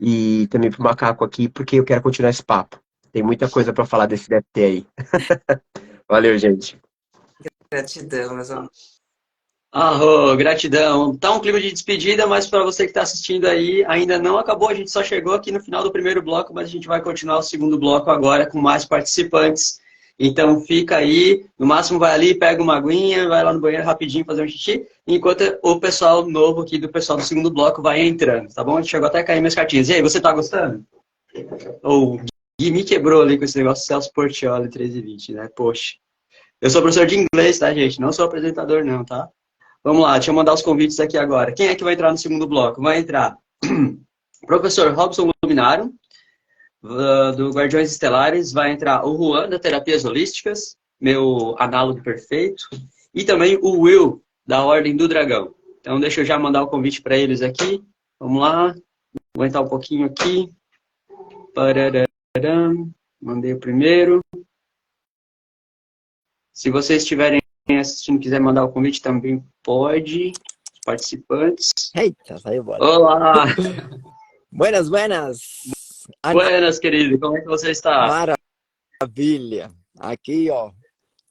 e também pro Macaco aqui, porque eu quero continuar esse papo. Tem muita coisa para falar desse DFT aí. Valeu, gente. Gratidão, meus amores. Arro, gratidão. Tá um clima de despedida, mas para você que está assistindo aí, ainda não acabou. A gente só chegou aqui no final do primeiro bloco, mas a gente vai continuar o segundo bloco agora com mais participantes. Então fica aí, no máximo vai ali, pega uma aguinha, vai lá no banheiro rapidinho fazer um xixi, enquanto o pessoal novo aqui do pessoal do segundo bloco vai entrando, tá bom? A gente chegou até a cair minhas cartinhas. E aí, você tá gostando? Ou Gui me quebrou ali com esse negócio Celso Portioli 1320, né? Poxa. Eu sou professor de inglês, tá, gente? Não sou apresentador, não, tá? Vamos lá, deixa eu mandar os convites aqui agora. Quem é que vai entrar no segundo bloco? Vai entrar professor Robson Luminaro, do Guardiões Estelares. Vai entrar o Juan, da Terapias Holísticas, meu análogo perfeito. E também o Will, da Ordem do Dragão. Então, deixa eu já mandar o convite para eles aqui. Vamos lá. Vou aguentar um pouquinho aqui. Pararam. Mandei o primeiro. Se vocês estiverem assistindo e quiser mandar o convite, também pode. Os participantes. Eita, saiu bola. Olá! Buenas, buenas. Buenas, querido. Como é que você está? Maravilha. Aqui, ó.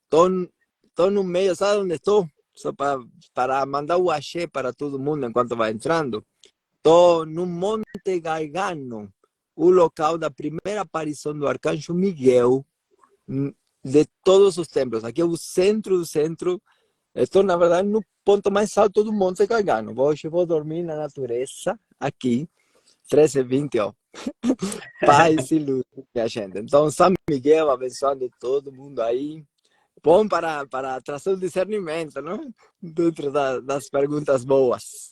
Tô no meio, sabe onde estou? Só para mandar o axé para todo mundo enquanto vai entrando. Tô no Monte Gargano, o local da primeira aparição do Arcanjo Miguel de todos os templos. Aqui é o centro do centro. Estou, na verdade, no ponto mais alto do Monte Gargano. Hoje vou dormir na natureza, aqui, 13h20, ó. Paz e luz, minha gente. Então, São Miguel abençoando todo mundo aí. Bom para trazer o discernimento, não? Dentro das perguntas boas.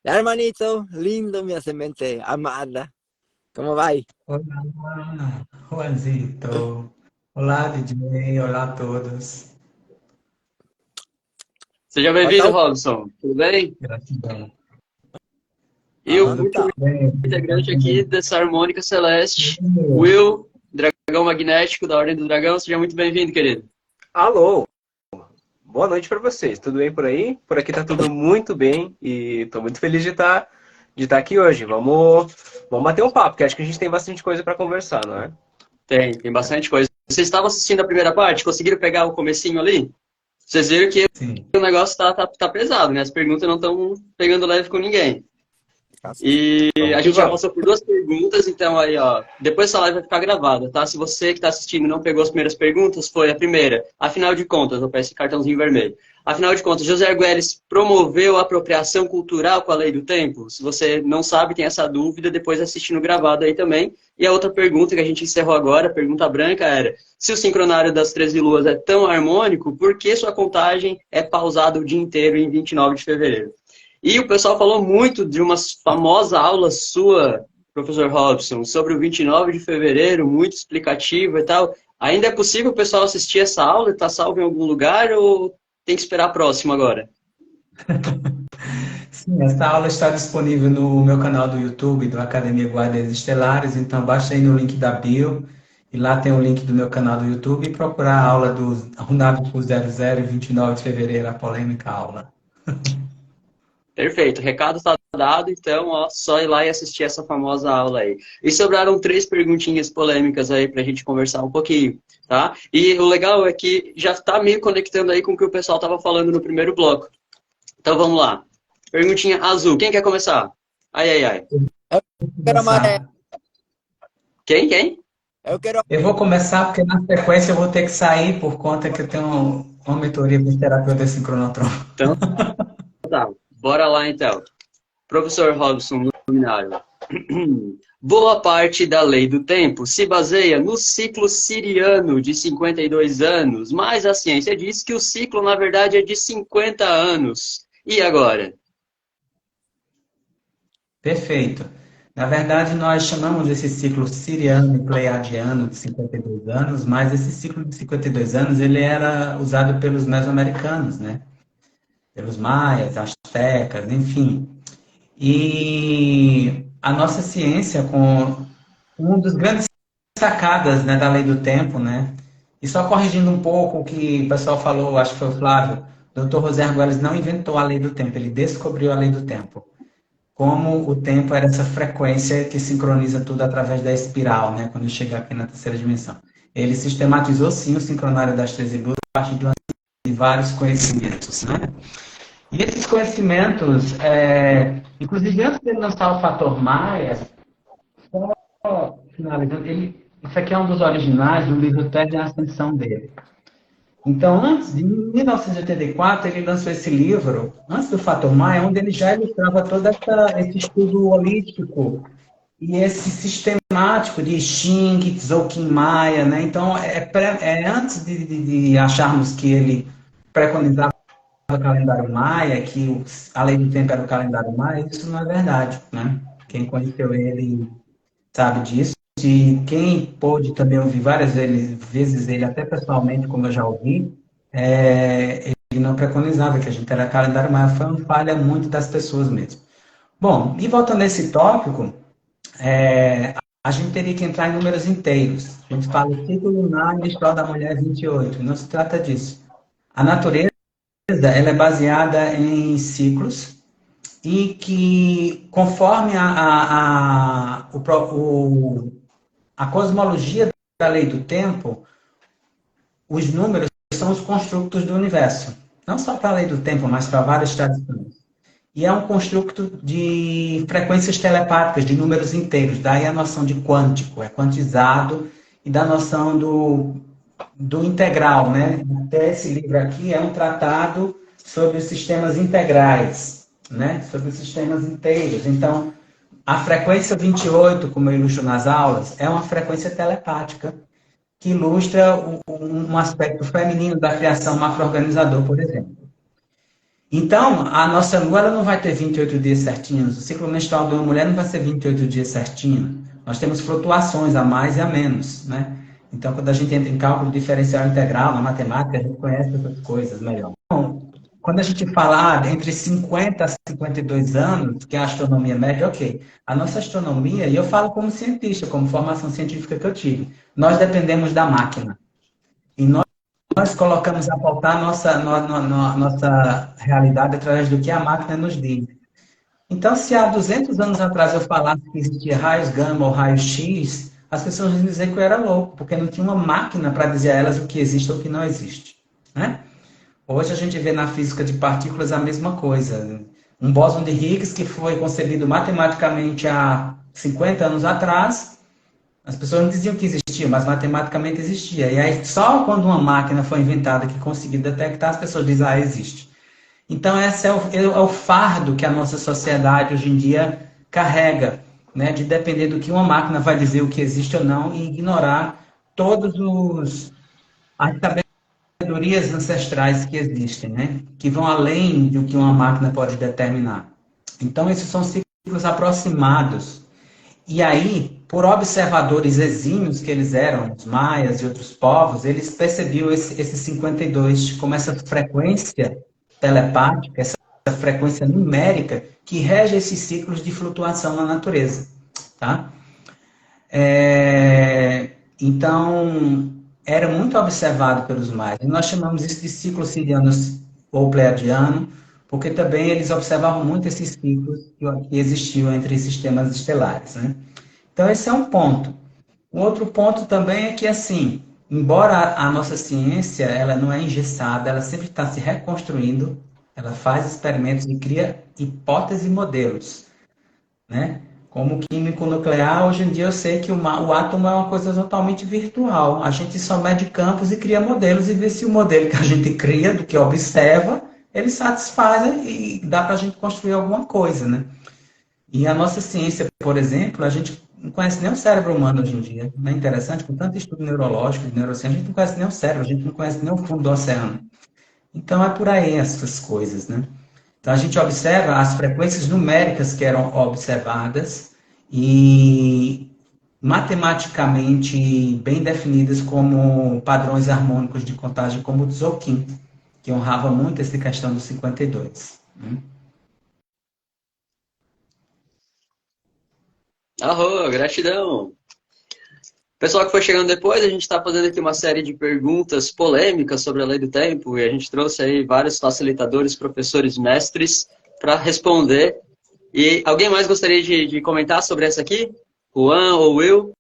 Hermanito, lindo, minha semente amada. Como vai? Olá, Juancito. Olá, DJ. Olá a todos. Seja bem-vindo, Robson. Tudo bem? Gratidão. E o Tá. integrante aqui dessa harmônica celeste, Will, dragão magnético da Ordem do Dragão. Seja muito bem-vindo, querido. Alô, boa noite para vocês. Tudo bem por aí? Por aqui tá tudo muito bem e tô muito feliz de estar aqui hoje. Vamos bater um papo, porque acho que a gente tem bastante coisa para conversar, não é? Tem bastante coisa. Vocês estavam assistindo a primeira parte? Conseguiram pegar o comecinho ali? Vocês viram que Sim. o negócio tá pesado, né? As perguntas não estão pegando leve com ninguém. E a gente já passou por 2 perguntas, então aí, ó, depois essa live vai ficar gravada, tá? Se você que está assistindo não pegou as primeiras perguntas, foi a primeira. Afinal de contas, vou pegar esse cartãozinho vermelho. Afinal de contas, José Arguelles promoveu a apropriação cultural com a lei do tempo? Se você não sabe, tem essa dúvida, depois assiste no gravado aí também. E a outra pergunta que a gente encerrou agora, a pergunta branca, era: se o sincronário das 13 luas é tão harmônico, por que sua contagem é pausada o dia inteiro em 29 de fevereiro? E o pessoal falou muito de uma famosa aula sua, professor Robson, sobre o 29 de fevereiro, muito explicativa e tal. Ainda é possível o pessoal assistir essa aula? Está salvo em algum lugar ou tem que esperar a próxima agora? Sim, essa aula está disponível no meu canal do YouTube, do Academia Guardiões Estelares, então baixa aí no link da bio, e lá tem o link do meu canal do YouTube, e procurar a aula do Runábico 00, 29 de fevereiro, a polêmica aula. Perfeito, recado está dado, então, ó, só ir lá e assistir essa famosa aula aí. E sobraram 3 perguntinhas polêmicas aí pra gente conversar um pouquinho, tá? E o legal é que já tá meio conectando aí com o que o pessoal tava falando no primeiro bloco. Então vamos lá. Perguntinha azul, quem quer começar? Ai, ai, ai. Quero amarelo. Quem? Eu quero. Eu vou começar porque na sequência eu vou ter que sair por conta que eu tenho uma mentoria com terapeuta sincronotron. Então, tá. Bora lá, então. Professor Robson Luminário. Boa parte da lei do tempo se baseia no ciclo siriano de 52 anos, mas a ciência diz que o ciclo, na verdade, é de 50 anos. E agora? Perfeito. Na verdade, nós chamamos esse ciclo siriano e pleiadiano de 52 anos, mas esse ciclo de 52 anos ele era usado pelos mesoamericanos, né? Pelos maias, astecas, enfim. E a nossa ciência, com um dos grandes sacadas, né, da lei do tempo, né? E só corrigindo um pouco o que o pessoal falou, acho que foi o Flávio, o Dr. José Arguelles não inventou a lei do tempo, ele descobriu a lei do tempo. Como o tempo era essa frequência que sincroniza tudo através da espiral, né? Quando chega aqui na terceira dimensão. Ele sistematizou, sim, o sincronário das 13 luzes a partir de vários conhecimentos, né? E esses conhecimentos, inclusive antes dele lançar o fator Maia, só finalizando, isso aqui é um dos originais do livro Terra e Ascensão dele. Então, antes de 1984, ele lançou esse livro, antes do Fator Maia, onde ele já ilustrava todo esse estudo holístico e esse sistemático de Xing, Tzolk'in Maia, né? Então, antes de acharmos que ele preconizava o calendário Maia, que a lei do tempo era o calendário Maia, isso não é verdade, né? Quem conheceu ele sabe disso. E quem pôde também ouvir várias vezes ele, até pessoalmente, como eu já ouvi, ele não preconizava que a gente era calendário Maia, foi uma falha muito das pessoas mesmo. Bom, e voltando a esse tópico, a gente teria que entrar em números inteiros. A gente fala o ciclo lunar e história da mulher 28, não se trata disso. A natureza ela é baseada em ciclos e que, conforme a cosmologia da lei do tempo, os números são os construtos do universo. Não só para a lei do tempo, mas para várias tradições. E é um construto de frequências telepáticas, de números inteiros. Daí a noção de quântico, é quantizado, e da noção do integral, né? Até esse livro aqui é um tratado sobre os sistemas integrais, né? Sobre os sistemas inteiros. Então, a frequência 28, como eu ilustro nas aulas, é uma frequência telepática que ilustra um aspecto feminino da criação macro-organizador, por exemplo. Então, a nossa lua ela não vai ter 28 dias certinhos, o ciclo menstrual de uma mulher não vai ser 28 dias certinho. Nós temos flutuações a mais e a menos, né? Então, quando a gente entra em cálculo diferencial integral, na matemática, a gente conhece essas coisas melhor. Então, quando a gente fala entre 50 a 52 anos, que é a astronomia média, ok. A nossa astronomia, e eu falo como cientista, como formação científica que eu tive, nós dependemos da máquina. E nós colocamos a pautar nossa realidade através do que a máquina nos diz. Então, se há 200 anos atrás eu falasse que existia raios gama ou raios X, as pessoas iam dizer que eu era louco, porque não tinha uma máquina para dizer a elas o que existe ou o que não existe, né? Hoje a gente vê na física de partículas a mesma coisa. Um bóson de Higgs que foi concebido matematicamente há 50 anos atrás, as pessoas não diziam que existia, mas matematicamente existia. E aí só quando uma máquina foi inventada que conseguiu detectar, as pessoas dizem, existe. Então esse é o fardo que a nossa sociedade hoje em dia carrega, né? De depender do que uma máquina vai dizer o que existe ou não e ignorar todos as sabedorias ancestrais que existem, né? Que vão além do que uma máquina pode determinar. Então, esses são ciclos aproximados. E aí, por observadores exímios que eles eram, os maias e outros povos, eles percebiam esse 52 como essa frequência telepática, essa frequência numérica que rege esses ciclos de flutuação na natureza, tá? Então, era muito observado pelos maias. E nós chamamos isso de ciclo siriano ou pleiadiano, porque também eles observavam muito esses ciclos que existiam entre sistemas estelares, né? Então, esse é um ponto. O outro ponto também é que, assim, embora a nossa ciência ela não é engessada, ela sempre está se reconstruindo, ela faz experimentos e cria hipóteses e modelos, né? Como químico nuclear, hoje em dia eu sei que o átomo é uma coisa totalmente virtual. A gente só mede campos e cria modelos e vê se o modelo que a gente cria, do que observa, ele satisfaz e dá para a gente construir alguma coisa, né? E a nossa ciência, por exemplo, a gente não conhece nem o cérebro humano hoje em dia. Não é interessante? Com tanto estudo neurológico, de neurociência, a gente não conhece nem o cérebro, a gente não conhece nem o fundo do oceano. Então é por aí essas coisas, né? Então a gente observa as frequências numéricas que eram observadas e matematicamente bem definidas como padrões harmônicos de contagem, como o Tzolk'in, que honrava muito essa questão do 52. Né? Arro, gratidão! Pessoal que foi chegando depois, a gente está fazendo aqui uma série de perguntas polêmicas sobre a lei do tempo e a gente trouxe aí vários facilitadores, professores, mestres para responder. E alguém mais gostaria de comentar sobre essa aqui? Juan ou Will?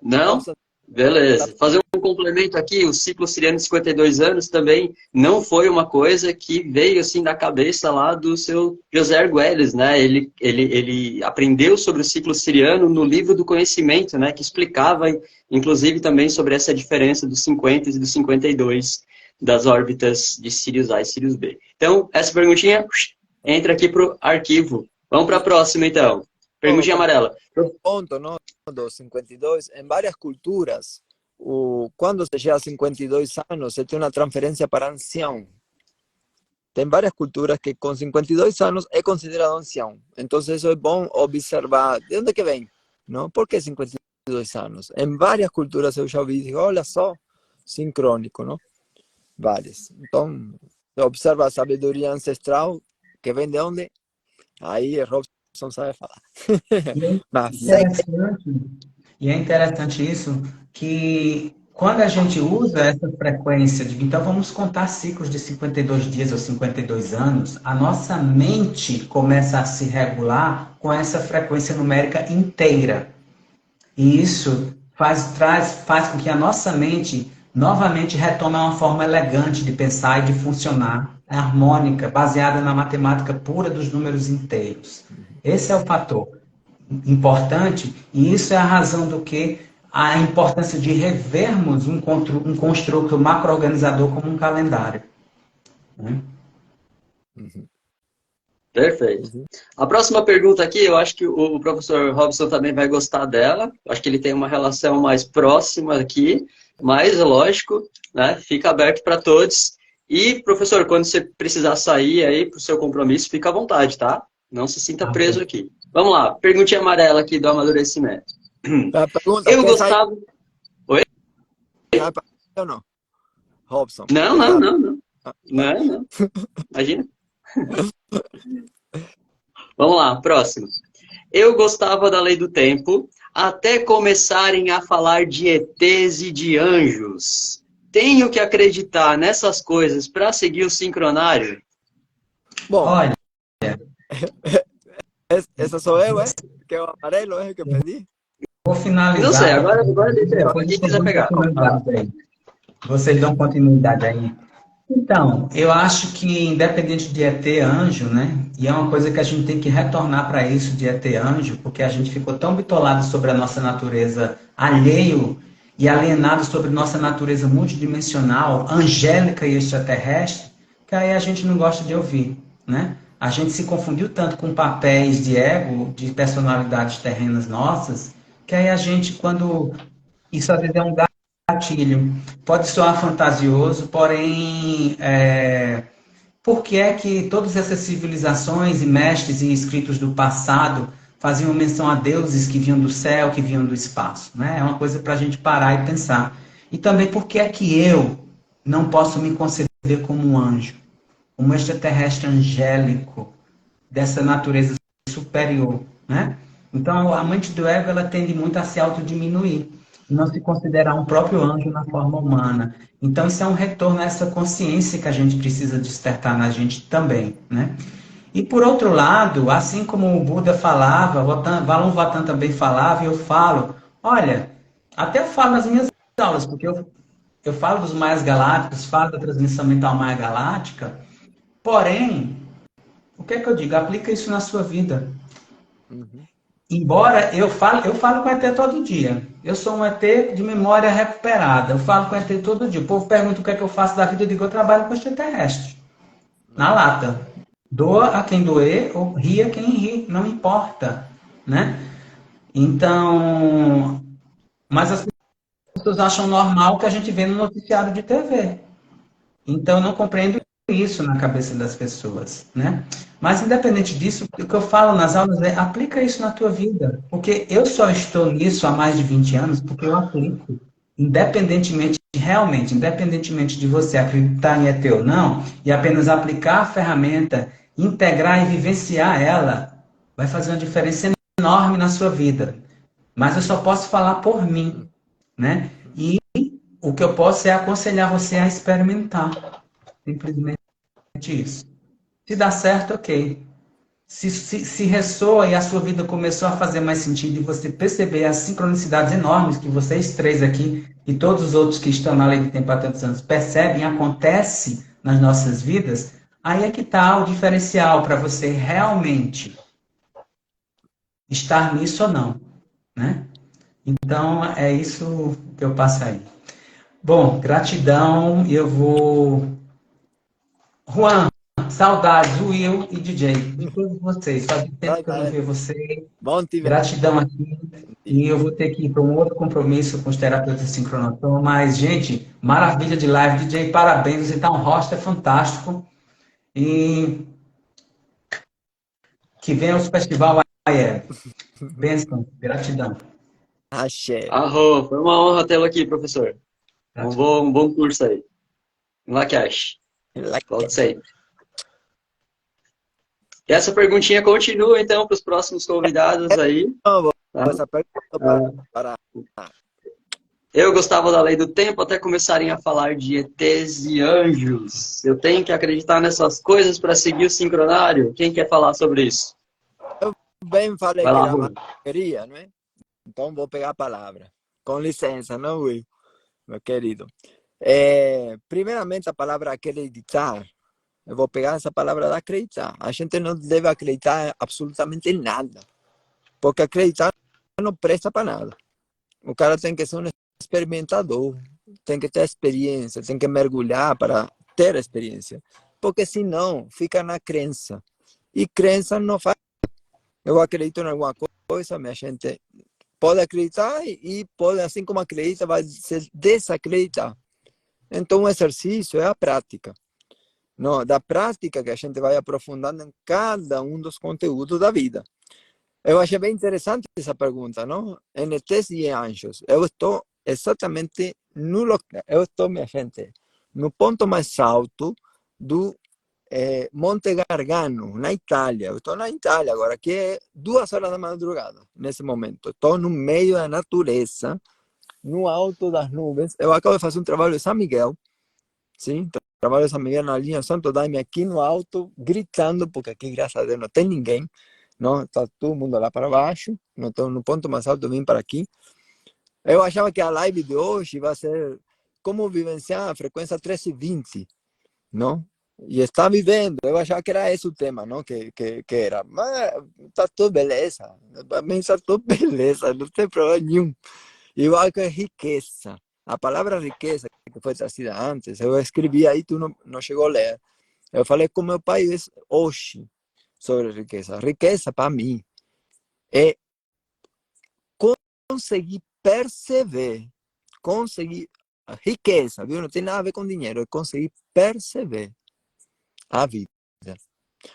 Não? Beleza. Fazer um complemento aqui, o ciclo siriano de 52 anos também não foi uma coisa que veio assim da cabeça lá do seu José Argüelles, né? Ele aprendeu sobre o ciclo siriano no livro do conhecimento, né? Que explicava, inclusive, também sobre essa diferença dos 50 e dos 52 das órbitas de Sirius A e Sirius B. Então, essa perguntinha entra aqui para o arquivo. Vamos para a próxima, então. Perguntinha amarela. Ponto, ¿no? Dos 52, en varias culturas, cuando se llega a 52 años, se tiene una transferencia para ancião. Tem várias culturas que com 52 anos é considerado ancião. Então, isso é bom observar. De onde que vem? Não? Por que 52 anos? Em várias culturas eu já ouvi, digo, olha só, sincrônico, não? Várias. Então, observa a sabedoria ancestral, que vem de onde? Aí, Robson sabe falar. E é interessante isso, que quando a gente usa essa frequência de, então vamos contar ciclos de 52 dias ou 52 anos, a nossa mente começa a se regular com essa frequência numérica inteira. E isso faz com que a nossa mente novamente retome uma forma elegante de pensar e de funcionar, harmônica, baseada na matemática pura dos números inteiros. Esse é o fator importante, e isso é a razão do que a importância de revermos um construto macro-organizador como um calendário. Né? Perfeito. A próxima pergunta aqui, eu acho que o professor Robson também vai gostar dela. Acho que ele tem uma relação mais próxima aqui, mas, lógico, né, fica aberto para todos. E, professor, quando você precisar sair aí para o seu compromisso, fica à vontade, tá? Não se sinta preso aqui. Vamos lá, perguntinha amarela aqui do amadurecimento. Pergunta, eu gostava... Oi? Ou não? Robson. Não. Imagina. Vamos lá, próximo. Eu gostava da lei do tempo até começarem a falar de ETs e de anjos. Tenho que acreditar nessas coisas para seguir o sincronário? Bom, Olha, essa sou eu, é? Que é o amarelo, é que eu pedi? vou finalizar. Não sei, agora quem quiser pegar. Vocês dão continuidade aí. Então, eu acho que independente de ET anjo, né? E é uma coisa que a gente tem que retornar para isso de ET anjo, porque a gente ficou tão bitolado sobre a nossa natureza alheio e alienado sobre nossa natureza multidimensional, angélica e extraterrestre, que aí a gente não gosta de ouvir, né? A gente se confundiu tanto com papéis de ego, de personalidades terrenas nossas, que aí a gente, quando... Isso às vezes é um gatilho. Pode soar fantasioso, porém, por que é que todas essas civilizações e mestres e escritos do passado faziam menção a deuses que vinham do céu, que vinham do espaço? Né? É uma coisa para a gente parar e pensar. E também por que é que eu não posso me conceber como um anjo? um extraterrestre angélico, dessa natureza superior, né? Então, a mente do ego, ela tende muito a se autodiminuir, não se considerar um próprio anjo na forma humana. Então, isso é um retorno a essa consciência que a gente precisa despertar na gente também, né? E por outro lado, assim como o Buda falava, Valon Vatan também falava, e eu falo, olha, até eu falo nas minhas aulas, porque eu falo dos maias galácticos, falo da transmissão mental maia galáctica, porém, o que é que eu digo? Aplica isso na sua vida. Uhum. Embora eu falo com ET todo dia. Eu sou um ET de memória recuperada. Eu falo com ET todo dia. O povo pergunta o que é que eu faço da vida, eu digo, eu trabalho com extraterrestre. Na lata. Doa a quem doer, ou ri a quem ri, não importa, né? Então, mas as pessoas acham normal o que a gente vê no noticiário de TV. Então, eu não compreendo isso na cabeça das pessoas, né? Mas, independente disso, o que eu falo nas aulas é aplica isso na tua vida. Porque eu só estou nisso há mais de 20 anos porque eu aplico. Independentemente, realmente, independentemente de você acreditar em ET ou não, e apenas aplicar a ferramenta, integrar e vivenciar ela, vai fazer uma diferença enorme na sua vida. Mas eu só posso falar por mim, né? E o que eu posso é aconselhar você a experimentar. Simplesmente isso. Se dá certo, ok. Se ressoa e a sua vida começou a fazer mais sentido e você perceber as sincronicidades enormes que vocês três aqui e todos os outros que estão na lei do tempo há tantos anos percebem, acontece nas nossas vidas, aí é que está o diferencial para você realmente estar nisso ou não, né? Então, é isso que eu passo aí. Bom, gratidão. Eu vou... Juan, saudades, Will e DJ, de todos vocês. Faz tempo que eu não vejo vocês. Bom te ver. Gratidão aqui. E eu vou ter que ir para um outro compromisso com os terapeutas de sincronotom. Mas, gente, maravilha de live. DJ, parabéns. Você está um roster fantástico. E que venha o festival AIE. Bênção, gratidão. Axé. Arro, foi uma honra tê-lo aqui, professor. Um bom curso aí. Lacash. Volte sempre. E essa perguntinha continua, então, para os próximos convidados aí. Essa pergunta para... Eu gostava da lei do tempo até começarem a falar de ETs e anjos. Eu tenho que acreditar nessas coisas para seguir o sincronário? Quem quer falar sobre isso? Eu bem falei Vai que lá, era Rui. uma queria, não é? Então vou pegar a palavra. Com licença, não, Will, meu querido. Primeiramente, a palavra acreditar. Eu vou pegar essa palavra de acreditar. A gente não deve acreditar absolutamente em nada. Porque acreditar não presta para nada. O cara tem que ser um experimentador. Tem que ter experiência. Tem que mergulhar para ter experiência. Porque senão fica na crença. E crença não faz. Eu acredito em alguma coisa, minha gente pode acreditar e pode, assim como acredita, vai se desacreditar. Então o exercício é a prática. Não, da prática que a gente vai aprofundando em cada um dos conteúdos da vida. Eu achei bem interessante essa pergunta, não? ETs e anjos. Eu estou exatamente eu estou, minha gente, no ponto mais alto do Monte Gargano, na Itália. Eu estou na Itália agora, que é 2 horas da madrugada, nesse momento. Estou no meio da natureza, no alto das nuvens. Eu acabo de fazer um trabalho em São Miguel, sim? Trabalho em São Miguel na linha Santo Daime, aqui no alto, gritando, porque aqui, graças a Deus, não tem ninguém. Não, está todo mundo lá para baixo. Não estou no ponto mais alto, vim para aqui. Eu achava que a live de hoje vai ser como vivenciar a frequência 1320, não? E está vivendo. Eu achava que era esse o tema, não? Que era. Mas está tudo beleza. Para mim está tudo beleza, não tem problema nenhum. Igual que riqueza. A palavra riqueza, que foi trazida antes, eu escrevi aí, tu não chegou a ler. Eu falei com meu pai hoje sobre riqueza. Riqueza, para mim, é conseguir perceber, conseguir a riqueza, viu? Não tem nada a ver com dinheiro, é conseguir perceber a vida,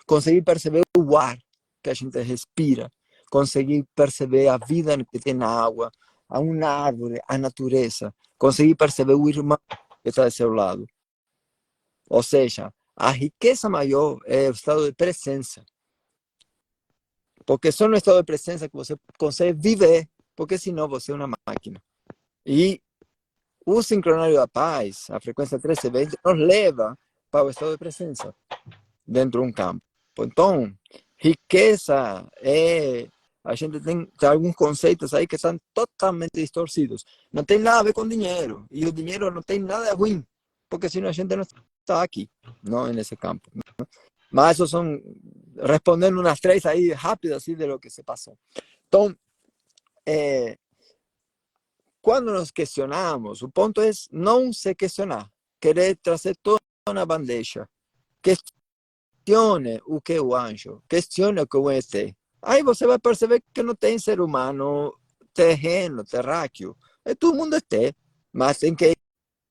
conseguir perceber o ar que a gente respira, conseguir perceber a vida que tem na água, a uma árvore, a natureza, conseguir perceber o irmão que está do seu lado. Ou seja, a riqueza maior é o estado de presença. Porque só no estado de presença que você consegue viver, porque senão você é uma máquina. E o sincronário da paz, a frequência 1320, nos leva para o estado de presença dentro de um campo. Então, riqueza é... A gente tem alguns conceitos aí que estão totalmente distorcidos. Não tem nada a ver com dinheiro. E o dinheiro não tem nada ruim. Porque senão a gente não está aqui, não nesse campo. Mas isso são... Respondendo umas 3 aí rápidas assim, de lo que se passou. Então, quando nos questionamos, o ponto é não se questionar. Querer trazer tudo na bandeja. Questione o que é o anjo. Questione o que é o ET. Aí você vai perceber que não tem ser humano terreno, terráqueo. Todo mundo é ET. Mas tem que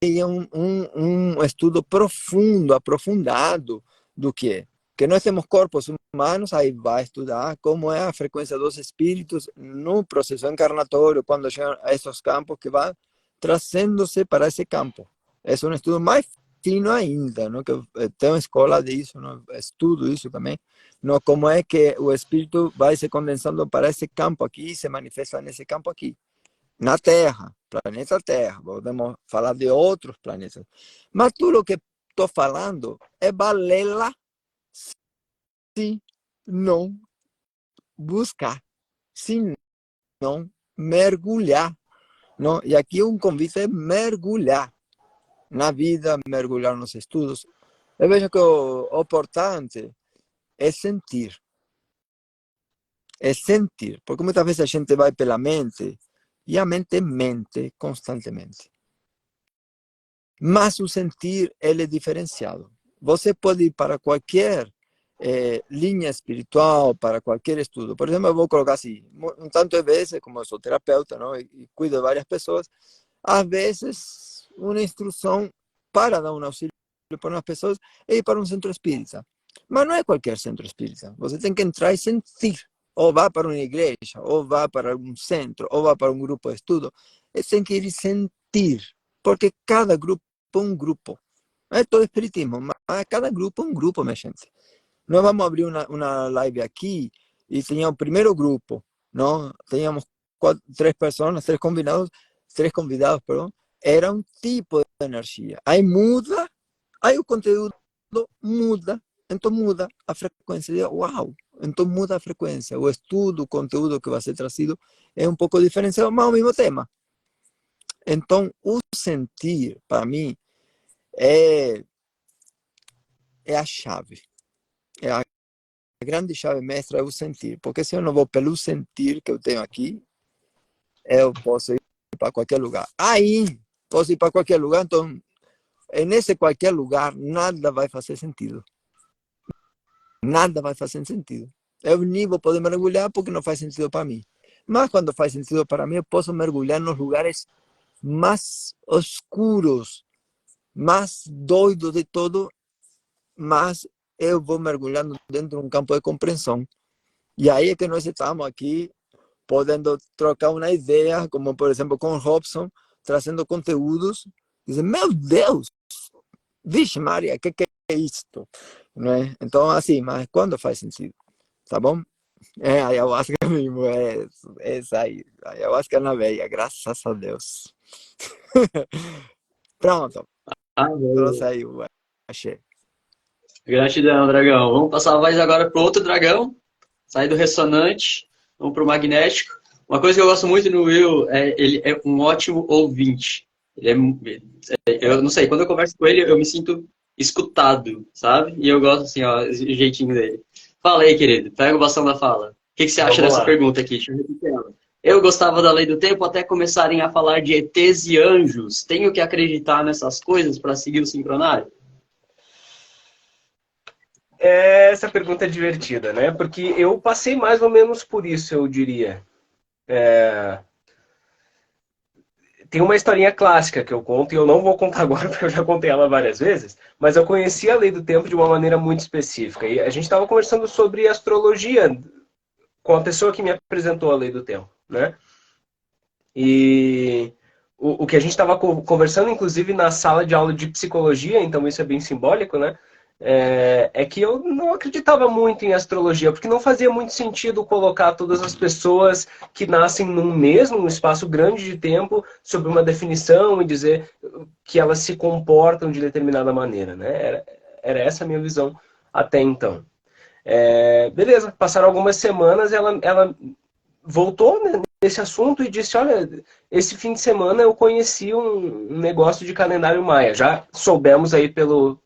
ir um estudo profundo, aprofundado do que é. Que nós temos corpos humanos, aí vai estudar como é a frequência dos espíritos no processo encarnatório, quando chegam a esses campos que vão trazendo-se para esse campo. É um estudo mais fino ainda, não? Que eu tenho escola disso, não? Estudo isso também, não? Como é que o espírito vai se condensando para esse campo aqui e se manifesta nesse campo aqui. Na Terra, planeta Terra, podemos falar de outros planetas. Mas tudo o que estou falando é balela se não buscar, se não mergulhar. Não? E aqui um convite é mergulhar na vida, mergulhar nos estudos. Eu vejo que o importante é sentir. É sentir, porque muitas vezes a gente vai pela mente e a mente mente constantemente. Mas o sentir, ele é diferenciado. Você pode ir para qualquer linha espiritual, para qualquer estudo. Por exemplo, eu vou colocar assim, um tanto de vezes, como eu sou terapeuta, não? E cuido de várias pessoas, às vezes uma instrução para dar um auxílio para umas pessoas é ir para um centro espírita. Mas não é qualquer centro espírita. Você tem que entrar e sentir. Ou vá para uma igreja, ou vá para algum centro, ou vá para um grupo de estudo. Você tem que ir e sentir. Porque cada grupo é um grupo. Não é todo espiritismo, mas cada grupo é um grupo, minha gente. Nós vamos abrir uma live aqui e tinha o primeiro grupo, não? Tínhamos 3 pessoas, 3 convidados, perdão. Era um tipo de energia. Aí muda, aí o conteúdo muda, então muda a frequência. Uau! Então muda a frequência. O estudo, o conteúdo que vai ser trazido é um pouco diferenciado, mas é o mesmo tema. Então, o sentir, para mim, é a chave. É a grande chave mestra é o sentir. Porque se eu não vou pelo sentir que eu tenho aqui, eu posso ir para qualquer lugar. Aí, posso ir para qualquer lugar, então, nesse qualquer lugar, nada vai fazer sentido. Nada vai fazer sentido. Eu nem vou poder mergulhar porque não faz sentido para mim. Mas quando faz sentido para mim, eu posso mergulhar nos lugares mais oscuros, mais doidos de todo, mas eu vou mergulhando dentro de um campo de compreensão. E aí é que nós estamos aqui podendo trocar uma ideia, como por exemplo com o Robson, trazendo conteúdos, dizem, meu Deus, vixe Maria, que é isto? Não é? Então, assim, mas quando faz sentido, tá bom? É, a ayahuasca mesmo, é isso aí, a ayahuasca na veia, graças a Deus. Pronto, trouxe aí o achei. Gratidão, dragão. Vamos passar a voz agora para outro dragão. Sair do ressonante, vamos para o magnético. Uma coisa que eu gosto muito no Will é ele é um ótimo ouvinte. Eu não sei, quando eu converso com ele, eu me sinto escutado, sabe? E eu gosto assim, ó, o jeitinho dele. Fala aí, querido. Pega o bastão da fala. O que você acha dessa pergunta aqui? Deixa eu repetir ela. Eu gostava da lei do tempo até começarem a falar de ETs e anjos. Tenho que acreditar nessas coisas para seguir o sincronário? Essa pergunta é divertida, né? Porque eu passei mais ou menos por isso, eu diria. Tem uma historinha clássica que eu conto, e eu não vou contar agora, porque eu já contei ela várias vezes, mas eu conheci a lei do tempo de uma maneira muito específica. E a gente estava conversando sobre astrologia com a pessoa que me apresentou a lei do tempo, né? E o que a gente estava conversando, inclusive, na sala de aula de psicologia, então isso é bem simbólico, né? é que eu não acreditava muito em astrologia, porque não fazia muito sentido colocar todas as pessoas que nascem num mesmo espaço grande de tempo sob uma definição e dizer que elas se comportam de determinada maneira, né? Era essa a minha visão até então. Beleza, passaram algumas semanas, ela voltou, né, nesse assunto e disse, olha, esse fim de semana eu conheci um negócio de calendário maia. Já soubemos aí pelo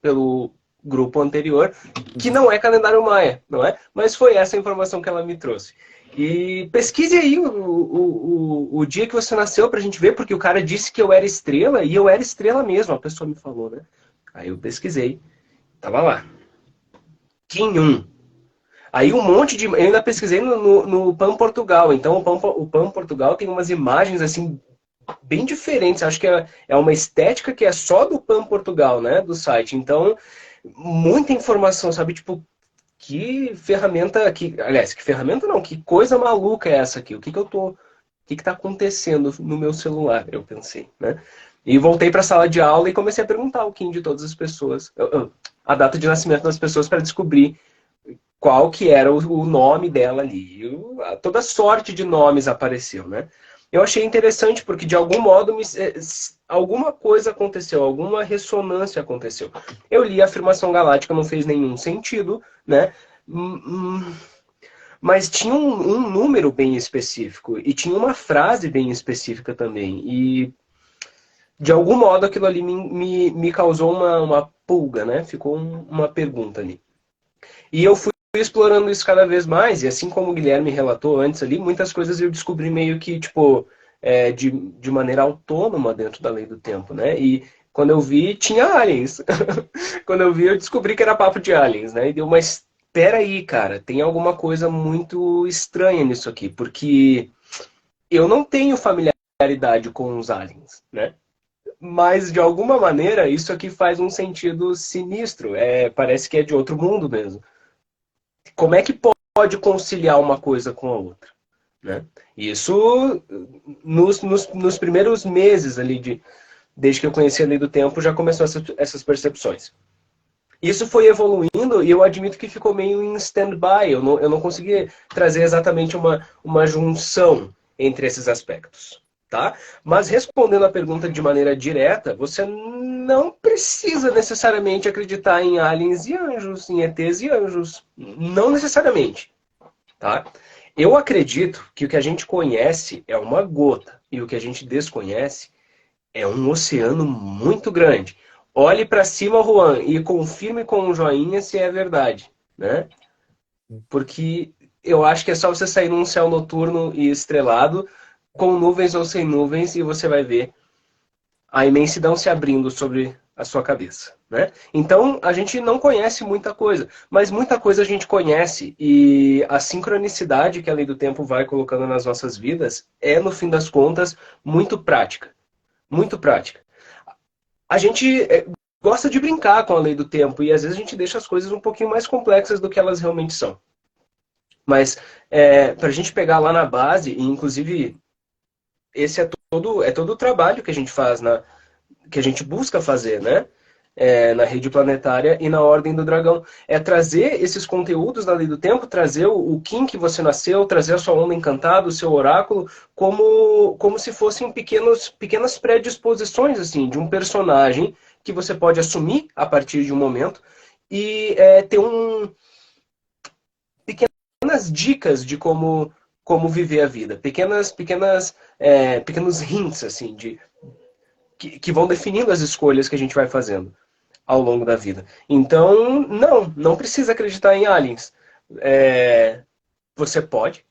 grupo anterior que não é calendário maia, não é? Mas foi essa a informação que ela me trouxe. E pesquise aí o dia que você nasceu pra gente ver, porque o cara disse que eu era estrela e eu era estrela mesmo, a pessoa me falou, né? Aí eu pesquisei, tava lá. Kim 1. Aí um monte de... Eu ainda pesquisei no Pan Portugal. Então o Pan Portugal tem umas imagens assim bem diferentes. Acho que é uma estética que é só do Pan Portugal, né? Do site. Então, muita informação, sabe? Tipo, que ferramenta... Aliás, que ferramenta não. Que coisa maluca é essa aqui? O que tá acontecendo no meu celular? Eu pensei, né? E voltei para a sala de aula e comecei a perguntar o Kim de todas as pessoas. A data de nascimento das pessoas para descobrir qual que era o nome dela ali. Toda sorte de nomes apareceu, né? Eu achei interessante porque, de algum modo, alguma coisa aconteceu, alguma ressonância aconteceu. Eu li a afirmação galáctica, não fez nenhum sentido, né? Mas tinha um número bem específico e tinha uma frase bem específica também. E, de algum modo, aquilo ali me causou uma pulga, né? Ficou uma pergunta ali. E eu fui explorando isso cada vez mais, e assim como o Guilherme relatou antes ali, muitas coisas eu descobri meio que, tipo, de maneira autônoma dentro da lei do tempo, né? E quando eu vi, tinha aliens. Quando eu vi, eu descobri que era papo de aliens, né? E deu, mas espera aí, cara, tem alguma coisa muito estranha nisso aqui, porque eu não tenho familiaridade com os aliens, né? Mas, de alguma maneira, isso aqui faz um sentido sinistro. Parece que é de outro mundo mesmo. Como é que pode conciliar uma coisa com a outra? Né? Isso, nos primeiros meses ali, desde que eu conheci a Lei do Tempo, já começou essas percepções. Isso foi evoluindo e eu admito que ficou meio em stand-by. Eu não consegui trazer exatamente uma junção entre esses aspectos. Tá? Mas respondendo a pergunta de maneira direta, você não precisa necessariamente acreditar em aliens e anjos, em ETs e anjos. Não necessariamente. Tá? Eu acredito que o que a gente conhece é uma gota e o que a gente desconhece é um oceano muito grande. Olhe para cima, Juan, e confirme com um joinha se é verdade. Né? Porque eu acho que é só você sair num céu noturno e estrelado, com nuvens ou sem nuvens, e você vai ver a imensidão se abrindo sobre a sua cabeça. Né? Então, a gente não conhece muita coisa, mas muita coisa a gente conhece, e a sincronicidade que a Lei do Tempo vai colocando nas nossas vidas é, no fim das contas, muito prática. Muito prática. A gente gosta de brincar com a Lei do Tempo, e às vezes a gente deixa as coisas um pouquinho mais complexas do que elas realmente são. Mas, para a gente pegar lá na base, e inclusive... Esse é todo o trabalho que a gente faz, que a gente busca fazer, né? Na rede planetária e na Ordem do Dragão. É trazer esses conteúdos da Lei do Tempo, trazer o Kim que você nasceu, trazer a sua onda encantada, o seu oráculo, como se fossem pequenas predisposições assim, de um personagem que você pode assumir a partir de um momento e ter pequenas dicas de como viver a vida. Pequenos hints, assim, que vão definindo as escolhas que a gente vai fazendo ao longo da vida. Então, não precisa acreditar em aliens. Você pode.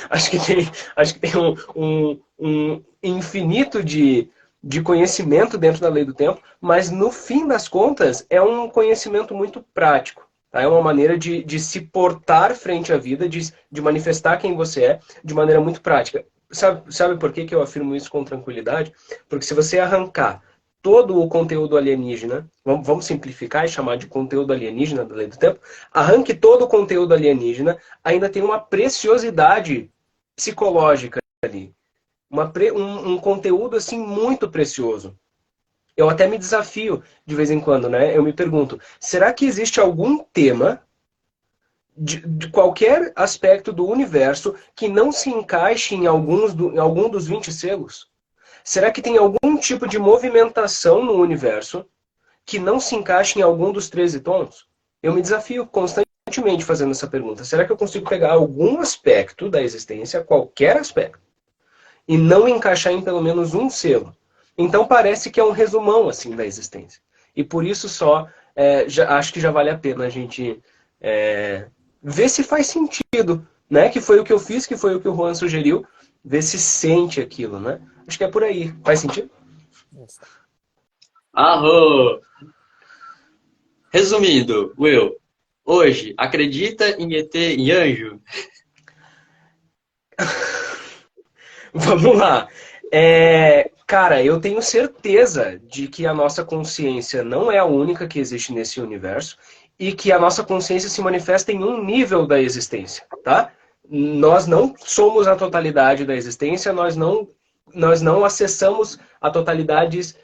Acho que tem um infinito de conhecimento dentro da Lei do Tempo, mas no fim das contas é um conhecimento muito prático. É uma maneira de se portar frente à vida, de manifestar quem você é de maneira muito prática. Sabe por que eu afirmo isso com tranquilidade? Porque se você arrancar todo o conteúdo alienígena, vamos simplificar e chamar de conteúdo alienígena da Lei do Tempo, arranque todo o conteúdo alienígena, ainda tem uma preciosidade psicológica ali. Um conteúdo assim muito precioso. Eu até me desafio de vez em quando, né? Eu me pergunto, será que existe algum tema de qualquer aspecto do universo que não se encaixe em algum dos 20 selos? Será que tem algum tipo de movimentação no universo que não se encaixe em algum dos 13 tons? Eu me desafio constantemente fazendo essa pergunta. Será que eu consigo pegar algum aspecto da existência, qualquer aspecto, e não encaixar em pelo menos um selo? Então parece que é um resumão assim da existência. E por isso só acho que já vale a pena a gente ver se faz sentido, né? Que foi o que eu fiz, que foi o que o Juan sugeriu, ver se sente aquilo, né? Acho que é por aí. Faz sentido? Arro! Resumindo, Will, hoje, acredita em ET, em anjo? Vamos lá. Cara, eu tenho certeza de que a nossa consciência não é a única que existe nesse universo e que a nossa consciência se manifesta em um nível da existência, tá? Nós não somos a totalidade da existência, nós não acessamos a totalidade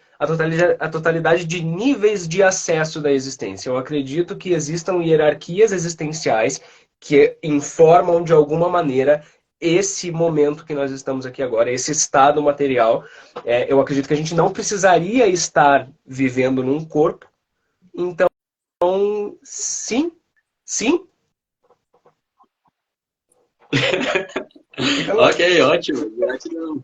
de níveis de acesso da existência. Eu acredito que existam hierarquias existenciais que informam de alguma maneira esse momento que nós estamos aqui agora, esse estado material. Eu acredito que a gente não precisaria estar vivendo num corpo. Então, sim, sim. Ok, ótimo. Gratidão.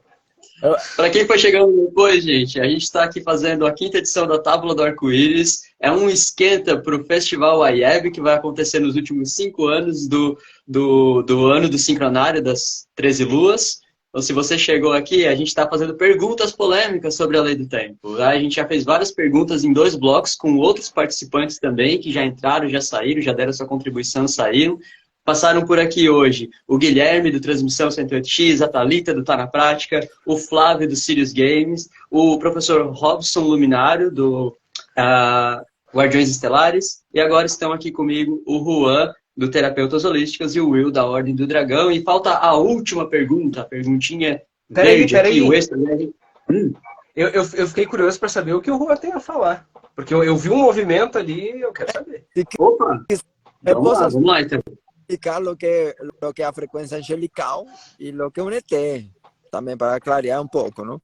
Para quem foi chegando depois, gente, a gente está aqui fazendo a quinta edição da Tábua do Arco-Íris. É um esquenta para o Festival AIEB, que vai acontecer nos últimos 5 anos do ano do Sincronário das 13 Luas. Então, se você chegou aqui, a gente está fazendo perguntas polêmicas sobre a Lei do Tempo. A gente já fez várias perguntas em 2 blocos, com outros participantes também, que já entraram, já saíram, já deram sua contribuição, saíram. Passaram por aqui hoje o Guilherme, do Transmissão 108X, a Thalita, do Tá na Prática, o Flávio, do Sirius Games, o professor Robson Luminário, do Guardiões Estelares, e agora estão aqui comigo o Juan, do Terapeutas Holísticas, e o Will, da Ordem do Dragão. E falta a última pergunta, a perguntinha verde aqui, o extra, né? Eu fiquei curioso para saber o que o Juan tem a falar. Porque eu vi um movimento ali e eu quero saber. Opa! Vamos lá, então. Explicar lo que es a frecuencia angelical y lo que es un ET, también para clarear un poco, ¿no?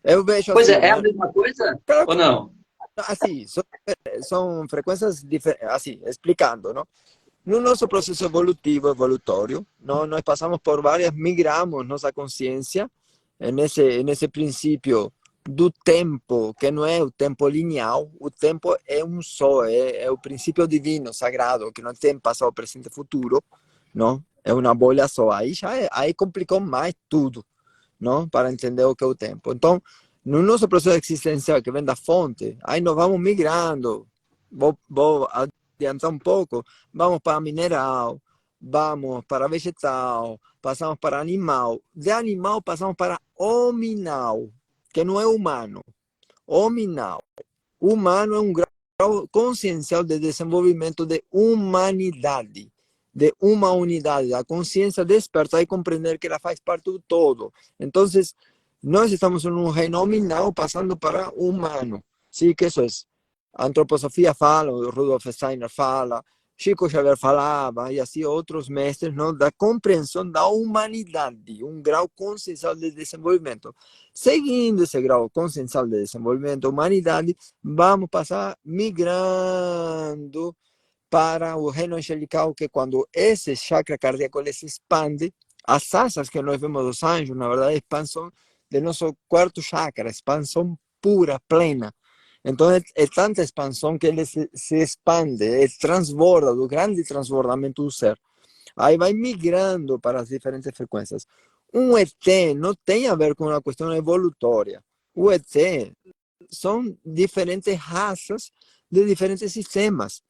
Eu vejo Pois assim, é a mesma coisa claro, ou não? así, son frecuencias diferentes, así, explicando, ¿no? No nuestro proceso evolutivo, evolutorio, ¿no? Nos pasamos por varias, migramos nuestra conciencia en ese principio do tempo, que não é o tempo lineal, o tempo é um só, é o princípio divino, sagrado, que não tem passado, presente e futuro, não? É uma bolha só. Aí complicou mais tudo, não? Para entender o que é o tempo. Então, no nosso processo existencial, que vem da fonte, aí nós vamos migrando. Vou adiantar um pouco, vamos para mineral, vamos para vegetal, passamos para animal, de animal passamos para hominal, que não é humano. Hominal. Humano é um grau consciencial de desenvolvimento de humanidade, de uma unidade. A consciência desperta e compreender que ela faz parte do todo. Então, nós estamos em um reino nominal passando para humano. Sim, que isso é. A antroposofia fala, o Rudolf Steiner fala, Chico Xavier falava, e assim outros mestres, não, da compreensão da humanidade, um grau consciencial de desenvolvimento. Seguindo esse grau consciencial de desenvolvimento, humanidade, vamos passar migrando para o reino angelical, que quando esse chakra cardíaco ele se expande, as asas que nós vemos dos anjos, na verdade, é expansão do nosso quarto chakra, expansão pura, plena. Então, é tanta expansão que ele se expande, transborda, do grande transbordamento do ser. Aí vai migrando para as diferentes frequências. Um ET não tem a ver com uma questão evolutória. O ET são diferentes raças de diferentes sistemas,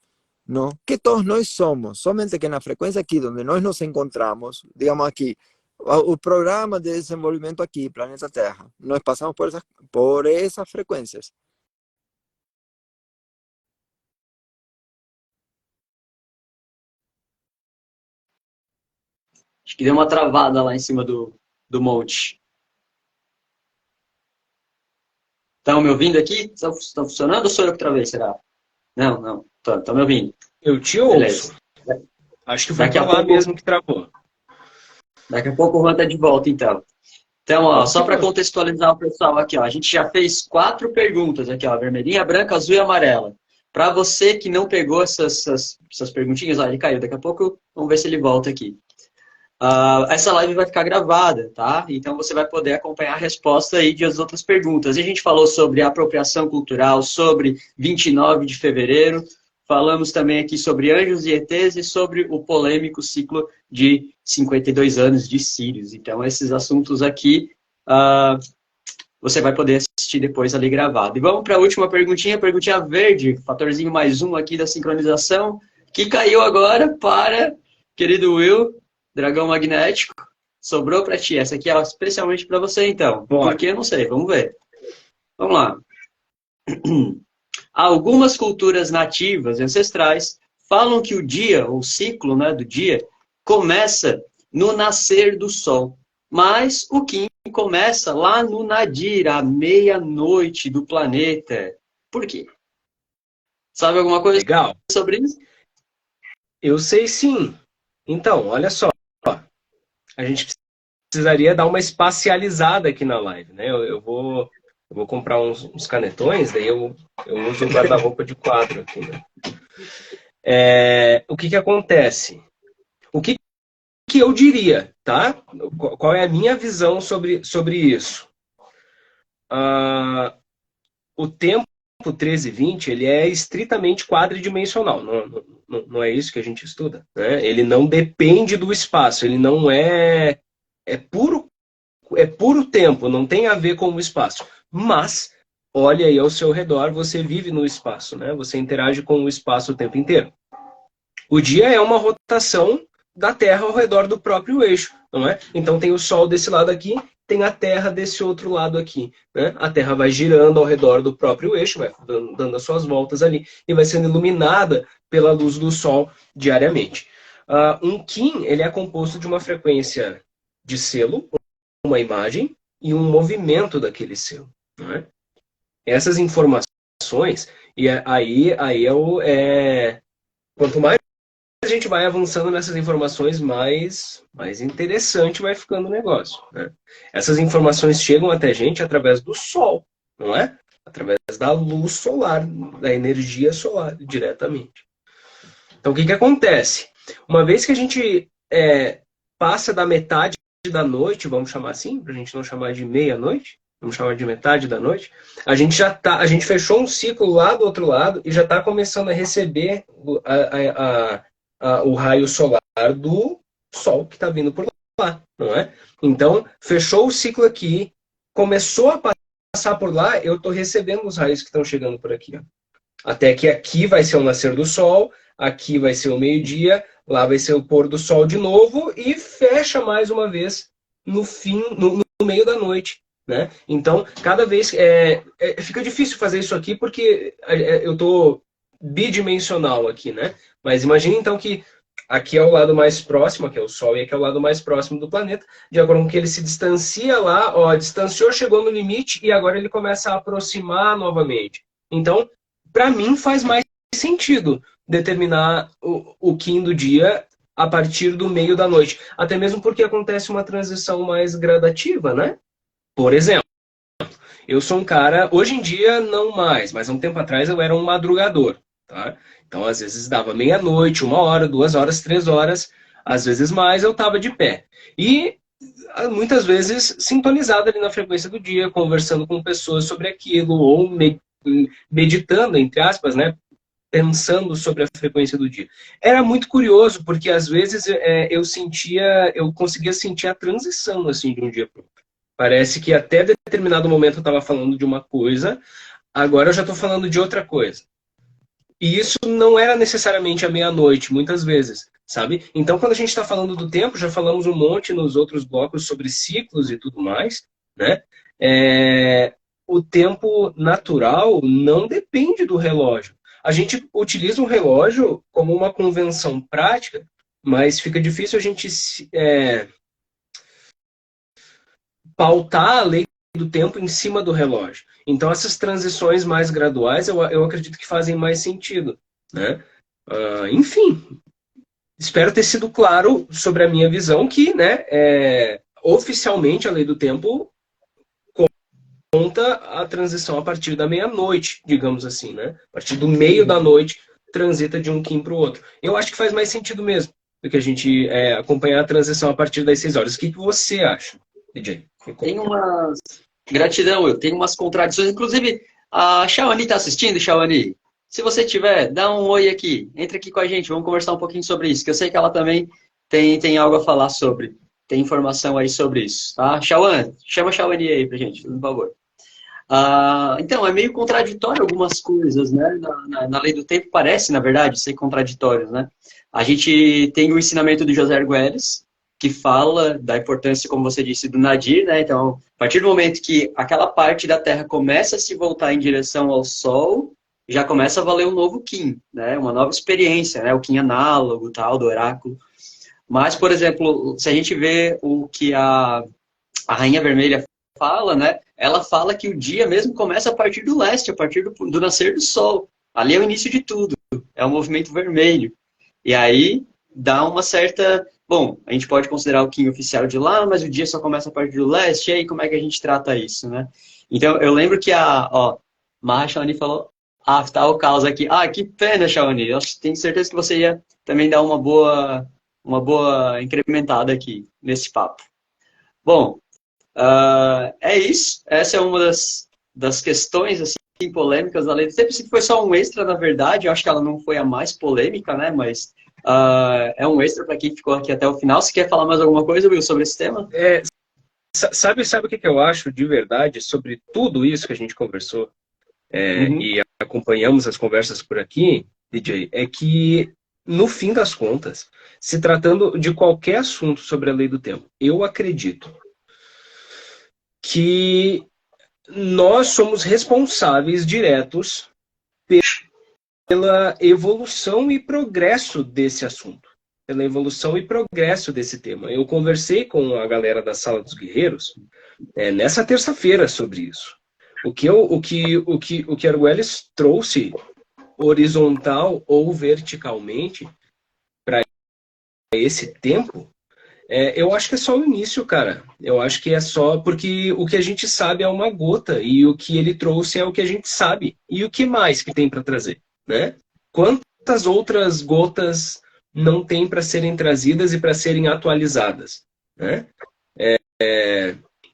não? Que todos nós somos, somente que na frequência aqui, onde nós nos encontramos, digamos aqui, o programa de desenvolvimento aqui, planeta Terra, nós passamos por essas frequências. Acho que deu uma travada lá em cima do monte. Estão me ouvindo aqui? Está funcionando ou sou eu que travei, será? Não. Estão me ouvindo. Eu te Beleza. ouço. Acho que foi Daqui a pra lá pouco- mesmo que travou. Daqui a pouco o Juan tá de volta, então. Então, ó, Pode só que para pode. contextualizar o pessoal aqui, ó, a gente já fez 4 perguntas aqui, ó, vermelhinha, branca, azul e amarela. Para você que não pegou essas perguntinhas, ó, ele caiu. Daqui a pouco, vamos ver se ele volta aqui. Essa live vai ficar gravada, tá? Então você vai poder acompanhar a resposta aí das outras perguntas. E a gente falou sobre apropriação cultural, sobre 29 de fevereiro, falamos também aqui sobre anjos e ETs e sobre o polêmico ciclo de 52 anos de Sírios. Então esses assuntos aqui você vai poder assistir depois ali gravado. E vamos para a última perguntinha verde, fatorzinho mais um aqui da sincronização, que caiu agora para, querido Will, Dragão Magnético, sobrou para ti. Essa aqui é especialmente para você, então. Bora. Por que? Eu não sei. Vamos ver. Vamos lá. Algumas culturas nativas e ancestrais falam que o dia, ou o ciclo, né, do dia, começa no nascer do sol. Mas o Kim começa lá no nadir, à meia-noite do planeta. Por quê? Sabe alguma coisa Legal. sobre isso? Eu sei sim. Então, olha só. A gente precisaria dar uma espacializada aqui na live, né? Eu vou comprar uns canetões, daí eu uso o guarda-roupa de quadro aqui, né? O que acontece? O que eu diria, tá? Qual é a minha visão sobre isso? O tempo 1320, ele é estritamente quadridimensional, não é isso que a gente estuda, né? Ele não depende do espaço, ele não é puro tempo, não tem a ver com o espaço. Mas, olha aí ao seu redor, você vive no espaço, né? Você interage com o espaço o tempo inteiro. O dia é uma rotação da Terra ao redor do próprio eixo, não é? Então tem o Sol desse lado aqui, tem a Terra desse outro lado aqui, né? A Terra vai girando ao redor do próprio eixo, vai dando as suas voltas ali e vai sendo iluminada pela luz do Sol diariamente. Um Kim, ele é composto de uma frequência de selo, uma imagem e um movimento daquele selo, não é? Essas informações, e aí quanto mais a gente vai avançando nessas informações, mais interessante vai ficando o negócio, né? Essas informações chegam até a gente através do Sol, não é? Através da luz solar, da energia solar, diretamente. Então, o que acontece? Uma vez que a gente passa da metade da noite, vamos chamar assim, para a gente não chamar de meia-noite, vamos chamar de metade da noite, a gente fechou um ciclo lá do outro lado e já está começando a receber o raio solar do Sol que está vindo por lá, não é? Então, fechou o ciclo aqui, começou a passar por lá, eu estou recebendo os raios que estão chegando por aqui, ó. Até que aqui vai ser o nascer do Sol, aqui vai ser o meio-dia, lá vai ser o pôr do Sol de novo e fecha mais uma vez no meio da noite, né? Então, cada vez fica difícil fazer isso aqui porque eu estou bidimensional aqui, né? Mas imagine então que aqui é o lado mais próximo, aqui é o Sol, e aqui é o lado mais próximo do planeta. De acordo com que ele se distancia lá, ó, distanciou, chegou no limite e agora ele começa a aproximar novamente. Então, para mim faz mais sentido determinar o Kim do dia a partir do meio da noite. Até mesmo porque acontece uma transição mais gradativa, né? Por exemplo, eu sou um cara, hoje em dia não mais, mas há um tempo atrás eu era um madrugador, tá? Então, às vezes dava meia-noite, 1 hora, 2 horas, 3 horas, às vezes mais, eu estava de pé. E muitas vezes sintonizado ali na frequência do dia, conversando com pessoas sobre aquilo, ou meditando, entre aspas, né? Pensando sobre a frequência do dia. Era muito curioso, porque às vezes eu conseguia sentir a transição assim, de um dia para o outro. Parece que até determinado momento eu estava falando de uma coisa, agora eu já estou falando de outra coisa. E isso não era necessariamente à meia-noite, muitas vezes, sabe? Então, quando a gente está falando do tempo, já falamos um monte nos outros blocos sobre ciclos e tudo mais, né? O tempo natural não depende do relógio. A gente utiliza um relógio como uma convenção prática, mas fica difícil a gente pautar a lei do tempo em cima do relógio. Então, essas transições mais graduais, eu acredito que fazem mais sentido, né? Enfim, espero ter sido claro sobre a minha visão que, né, oficialmente a lei do tempo conta a transição a partir da meia-noite, digamos assim, né? A partir do meio da noite, transita de um Kim para o outro. Eu acho que faz mais sentido mesmo do que a gente acompanhar a transição a partir das 6 horas. O que você acha, DJ? Tem umas... Gratidão, eu tenho umas contradições. Inclusive, a Shawnee tá assistindo, Shawnee? Se você tiver, dá um oi aqui. Entra aqui com a gente, vamos conversar um pouquinho sobre isso, que eu sei que ela também tem algo a falar sobre. Tem informação aí sobre isso, tá? Shawan, chama a Shawnee aí pra gente, por favor. Então, é meio contraditório algumas coisas, né? Na lei do tempo parece, na verdade, ser contraditório, né? A gente tem o ensinamento do José Arguelles, que fala da importância, como você disse, do nadir, né? Então, a partir do momento que aquela parte da Terra começa a se voltar em direção ao Sol, já começa a valer um novo Kim, né? Uma nova experiência, né? O Kim análogo, tal, do oráculo. Mas, por exemplo, se a gente vê o que a Rainha Vermelha fala, né? Ela fala que o dia mesmo começa a partir do leste, a partir do nascer do Sol. Ali é o início de tudo, é o movimento vermelho. E aí dá uma certa... Bom, a gente pode considerar o Kim oficial de lá, mas o dia só começa a partir do leste, e aí como é que a gente trata isso, né? Então, eu lembro que Maha Shawnee falou, tá o caos aqui. Que pena, Shawnee, eu tenho certeza que você ia também dar uma boa incrementada aqui nesse papo. Bom, é isso. Essa é uma das questões assim, polêmicas da lei do tempo. Isso foi só um extra, na verdade. Eu acho que ela não foi a mais polêmica, né? Mas é um extra para quem ficou aqui até o final. Você quer falar mais alguma coisa, Will, sobre esse tema? Sabe o que eu acho de verdade sobre tudo isso que a gente conversou e acompanhamos as conversas por aqui, DJ? É que, no fim das contas, se tratando de qualquer assunto sobre a lei do tempo, eu acredito que nós somos responsáveis diretos pela evolução e progresso desse assunto, pela evolução e progresso desse tema. Eu conversei com a galera da Sala dos Guerreiros nessa terça-feira sobre isso. O que Arguelles trouxe horizontal ou verticalmente para esse tempo, eu acho que é só o início, cara. Eu acho que é só porque o que a gente sabe é uma gota e o que ele trouxe é o que a gente sabe. E o que mais que tem para trazer, né? Quantas outras gotas não tem para serem trazidas e para serem atualizadas, né?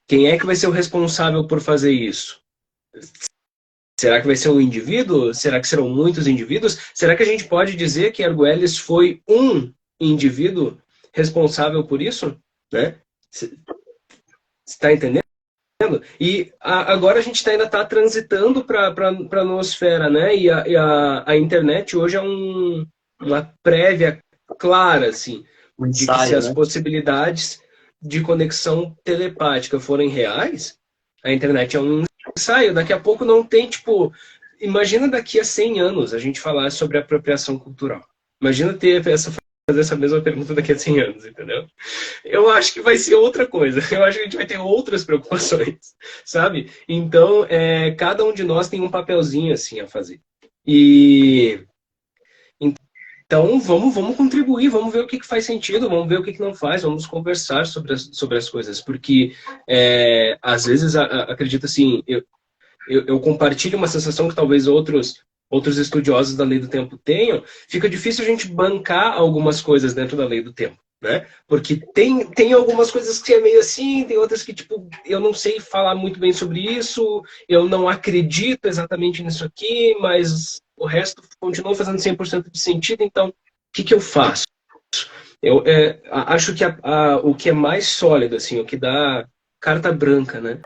Quem é que vai ser o responsável por fazer isso? Será que vai ser um indivíduo? Será que serão muitos indivíduos? Será que a gente pode dizer que Arguelles foi um indivíduo responsável por isso? Né? Você está entendendo? E agora a gente ainda está transitando para a noosfera, né? E a internet hoje é uma prévia clara, assim, de que se as possibilidades de conexão telepática forem reais, a internet é um ensaio. Daqui a pouco não tem, tipo... Imagina daqui a 100 anos a gente falar sobre apropriação cultural. Imagina fazer essa mesma pergunta daqui a 100 anos, entendeu? Eu acho que vai ser outra coisa. Eu acho que a gente vai ter outras preocupações, sabe? Então, cada um de nós tem um papelzinho assim a fazer. Então, vamos contribuir, vamos ver o que faz sentido, vamos ver o que não faz, vamos conversar sobre as coisas, porque às vezes, acredito assim, eu compartilho uma sensação que talvez outros estudiosos da lei do tempo tenham, fica difícil a gente bancar algumas coisas dentro da lei do tempo, né? Porque tem algumas coisas que é meio assim, tem outras que, tipo, eu não sei falar muito bem sobre isso, eu não acredito exatamente nisso aqui, mas o resto continua fazendo 100% de sentido, então o que eu faço? Eu acho que o que é mais sólido, assim, o que dá carta branca, né,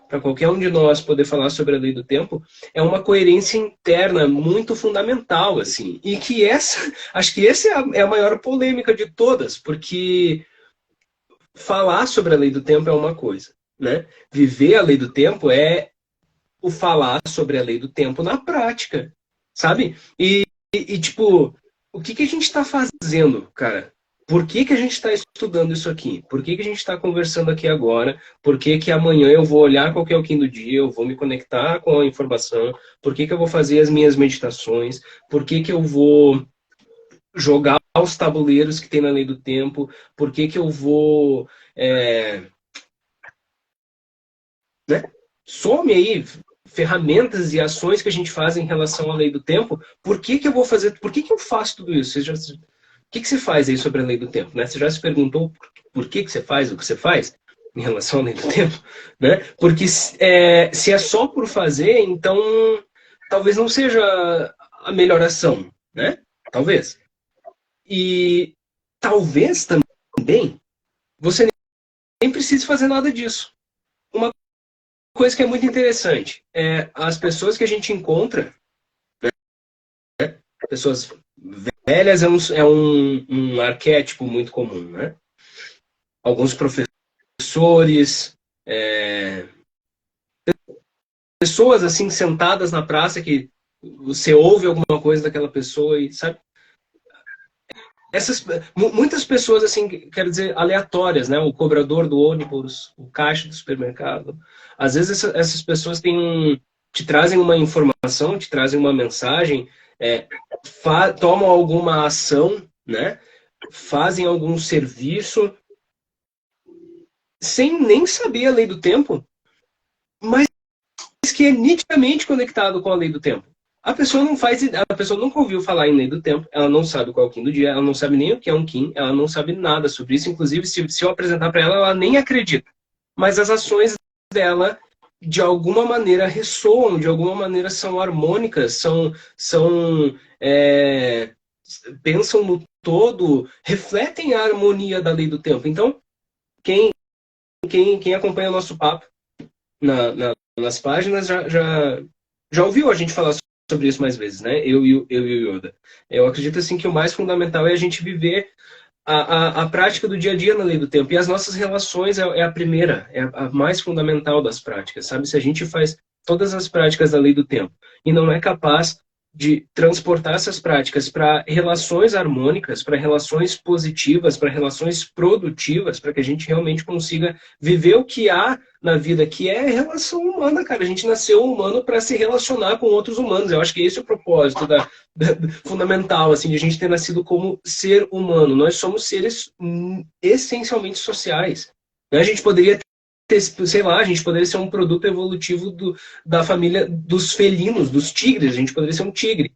para qualquer um de nós poder falar sobre a lei do tempo, é uma coerência interna muito fundamental, assim, e que acho que essa é a maior polêmica de todas, porque falar sobre a lei do tempo é uma coisa, né? Viver a lei do tempo é o falar sobre a lei do tempo na prática, sabe? E tipo, o que a gente está fazendo, cara, por que que a gente está estudando isso aqui? Por que que a gente está conversando aqui agora? Por que que amanhã eu vou olhar qual que é o Kim do dia, eu vou me conectar com a informação? Por que que eu vou fazer as minhas meditações? Por que que eu vou jogar os tabuleiros que tem na lei do tempo? Por que que eu vou... né? Some aí ferramentas e ações que a gente faz em relação à lei do tempo. Por que que eu vou fazer? Por que que eu faço tudo isso? O que que você faz aí sobre a lei do tempo? Né? Você já se perguntou por que que você faz o que você faz em relação à lei do tempo? Né? Porque se é só por fazer, então talvez não seja a melhor ação. Né? Talvez. E talvez também você nem precise fazer nada disso. Uma coisa que é muito interessante é as pessoas que a gente encontra, né? Pessoas velhas é um arquétipo muito comum, né? Alguns professores, pessoas assim sentadas na praça que você ouve alguma coisa daquela pessoa e sabe? Muitas pessoas assim, quero dizer, aleatórias, né? O cobrador do ônibus, o caixa do supermercado. Às vezes essas pessoas te trazem uma informação, te trazem uma mensagem, tomam alguma ação, né? Fazem algum serviço, sem nem saber a lei do tempo, mas que é nitidamente conectado com a lei do tempo. A pessoa nunca ouviu falar em lei do tempo, ela não sabe qual é o Kim do dia, ela não sabe nem o que é um Kim, ela não sabe nada sobre isso, inclusive se eu apresentar para ela, ela nem acredita. Mas as ações dela, de alguma maneira, ressoam, de alguma maneira são harmônicas, pensam no todo, refletem a harmonia da lei do tempo. Então, quem acompanha o nosso papo nas páginas já ouviu a gente falar sobre isso mais vezes, né? Eu e o Yoda. Eu acredito assim que o mais fundamental é a gente viver a prática do dia a dia na lei do tempo. E as nossas relações é a primeira, é a mais fundamental das práticas, sabe? Se a gente faz todas as práticas da lei do tempo e não é capaz de transportar essas práticas para relações harmônicas, para relações positivas, para relações produtivas, para que a gente realmente consiga viver o que há na vida, que é relação humana, cara. A gente nasceu humano para se relacionar com outros humanos. Eu acho que esse é o propósito fundamental, assim, de a gente ter nascido como ser humano. Nós somos seres essencialmente sociais. A gente poderia sei lá, a gente poderia ser um produto evolutivo da família dos felinos, dos tigres, a gente poderia ser um tigre,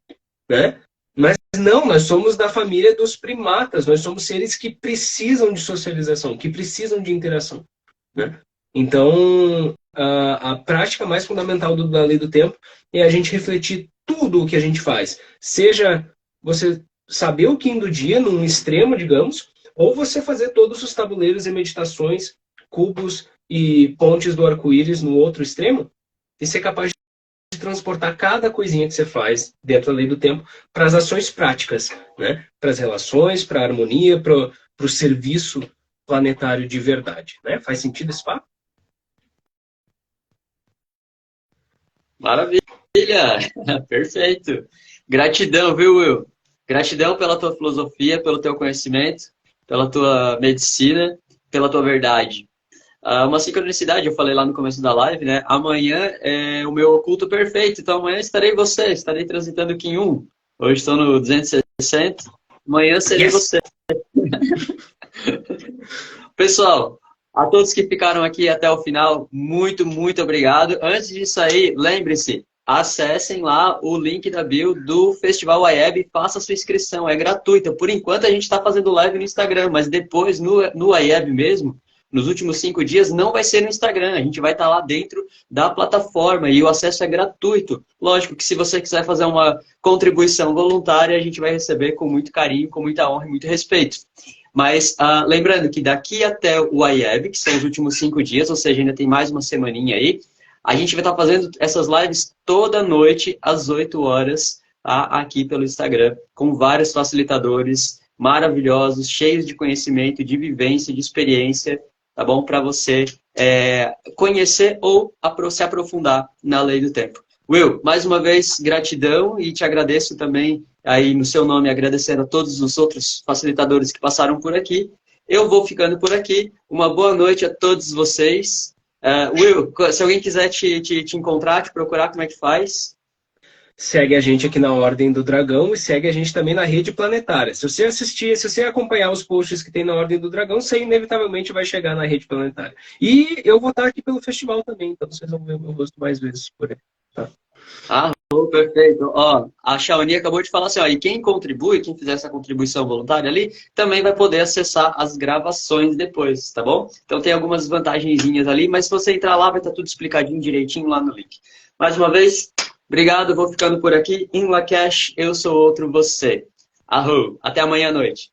né? Mas não, nós somos da família dos primatas, nós somos seres que precisam de socialização, que precisam de interação, né? Então, a prática mais fundamental da lei do tempo é a gente refletir tudo o que a gente faz, seja você saber o Kim do dia, num extremo, digamos, ou você fazer todos os tabuleiros e meditações, cubos e pontes do arco-íris no outro extremo, e ser capaz de transportar cada coisinha que você faz dentro da lei do tempo para as ações práticas, né? Para as relações, para a harmonia, para o serviço planetário de verdade. Né? Faz sentido esse papo? Maravilha! Perfeito! Gratidão, viu, Will? Gratidão pela tua filosofia, pelo teu conhecimento, pela tua medicina, pela tua verdade. Uma sincronicidade, eu falei lá no começo da live, né? Amanhã é o meu oculto perfeito, então amanhã estarei transitando Kim 1. Hoje estou no 260, amanhã serei você. Pessoal, a todos que ficaram aqui até o final, muito, muito obrigado. Antes de sair, lembre-se, acessem lá o link da bio do Festival IEB e faça sua inscrição, é gratuita. Por enquanto a gente está fazendo live no Instagram, mas depois no IEB mesmo, nos últimos 5 dias, não vai ser no Instagram. A gente vai estar lá dentro da plataforma e o acesso é gratuito. Lógico que se você quiser fazer uma contribuição voluntária, a gente vai receber com muito carinho, com muita honra e muito respeito. Mas lembrando que daqui até o IEB, que são os últimos 5 dias, ou seja, ainda tem mais uma semaninha aí, a gente vai estar fazendo essas lives toda noite, às 8 horas, tá? Aqui pelo Instagram, com vários facilitadores maravilhosos, cheios de conhecimento, de vivência, de experiência, tá bom? Para você conhecer ou se aprofundar na lei do tempo. Will, mais uma vez, gratidão e te agradeço também aí no seu nome agradecendo a todos os outros facilitadores que passaram por aqui. Eu vou ficando por aqui. Uma boa noite a todos vocês. Will, se alguém quiser te encontrar, te procurar, como é que faz? Segue a gente aqui na Ordem do Dragão e segue a gente também na Rede Planetária. Se você assistir, se você acompanhar os posts que tem na Ordem do Dragão, você inevitavelmente vai chegar na Rede Planetária. E eu vou estar aqui pelo festival também, então vocês vão ver o meu rosto mais vezes por aí. Tá? Perfeito. Ó, a Shaoni acabou de falar assim, ó, e quem contribui, quem fizer essa contribuição voluntária ali, também vai poder acessar as gravações depois, tá bom? Então tem algumas vantagenzinhas ali, mas se você entrar lá, vai estar tudo explicadinho direitinho lá no link. Mais uma vez, obrigado, vou ficando por aqui. Em Lakesh, eu sou outro você. Arro, até amanhã à noite.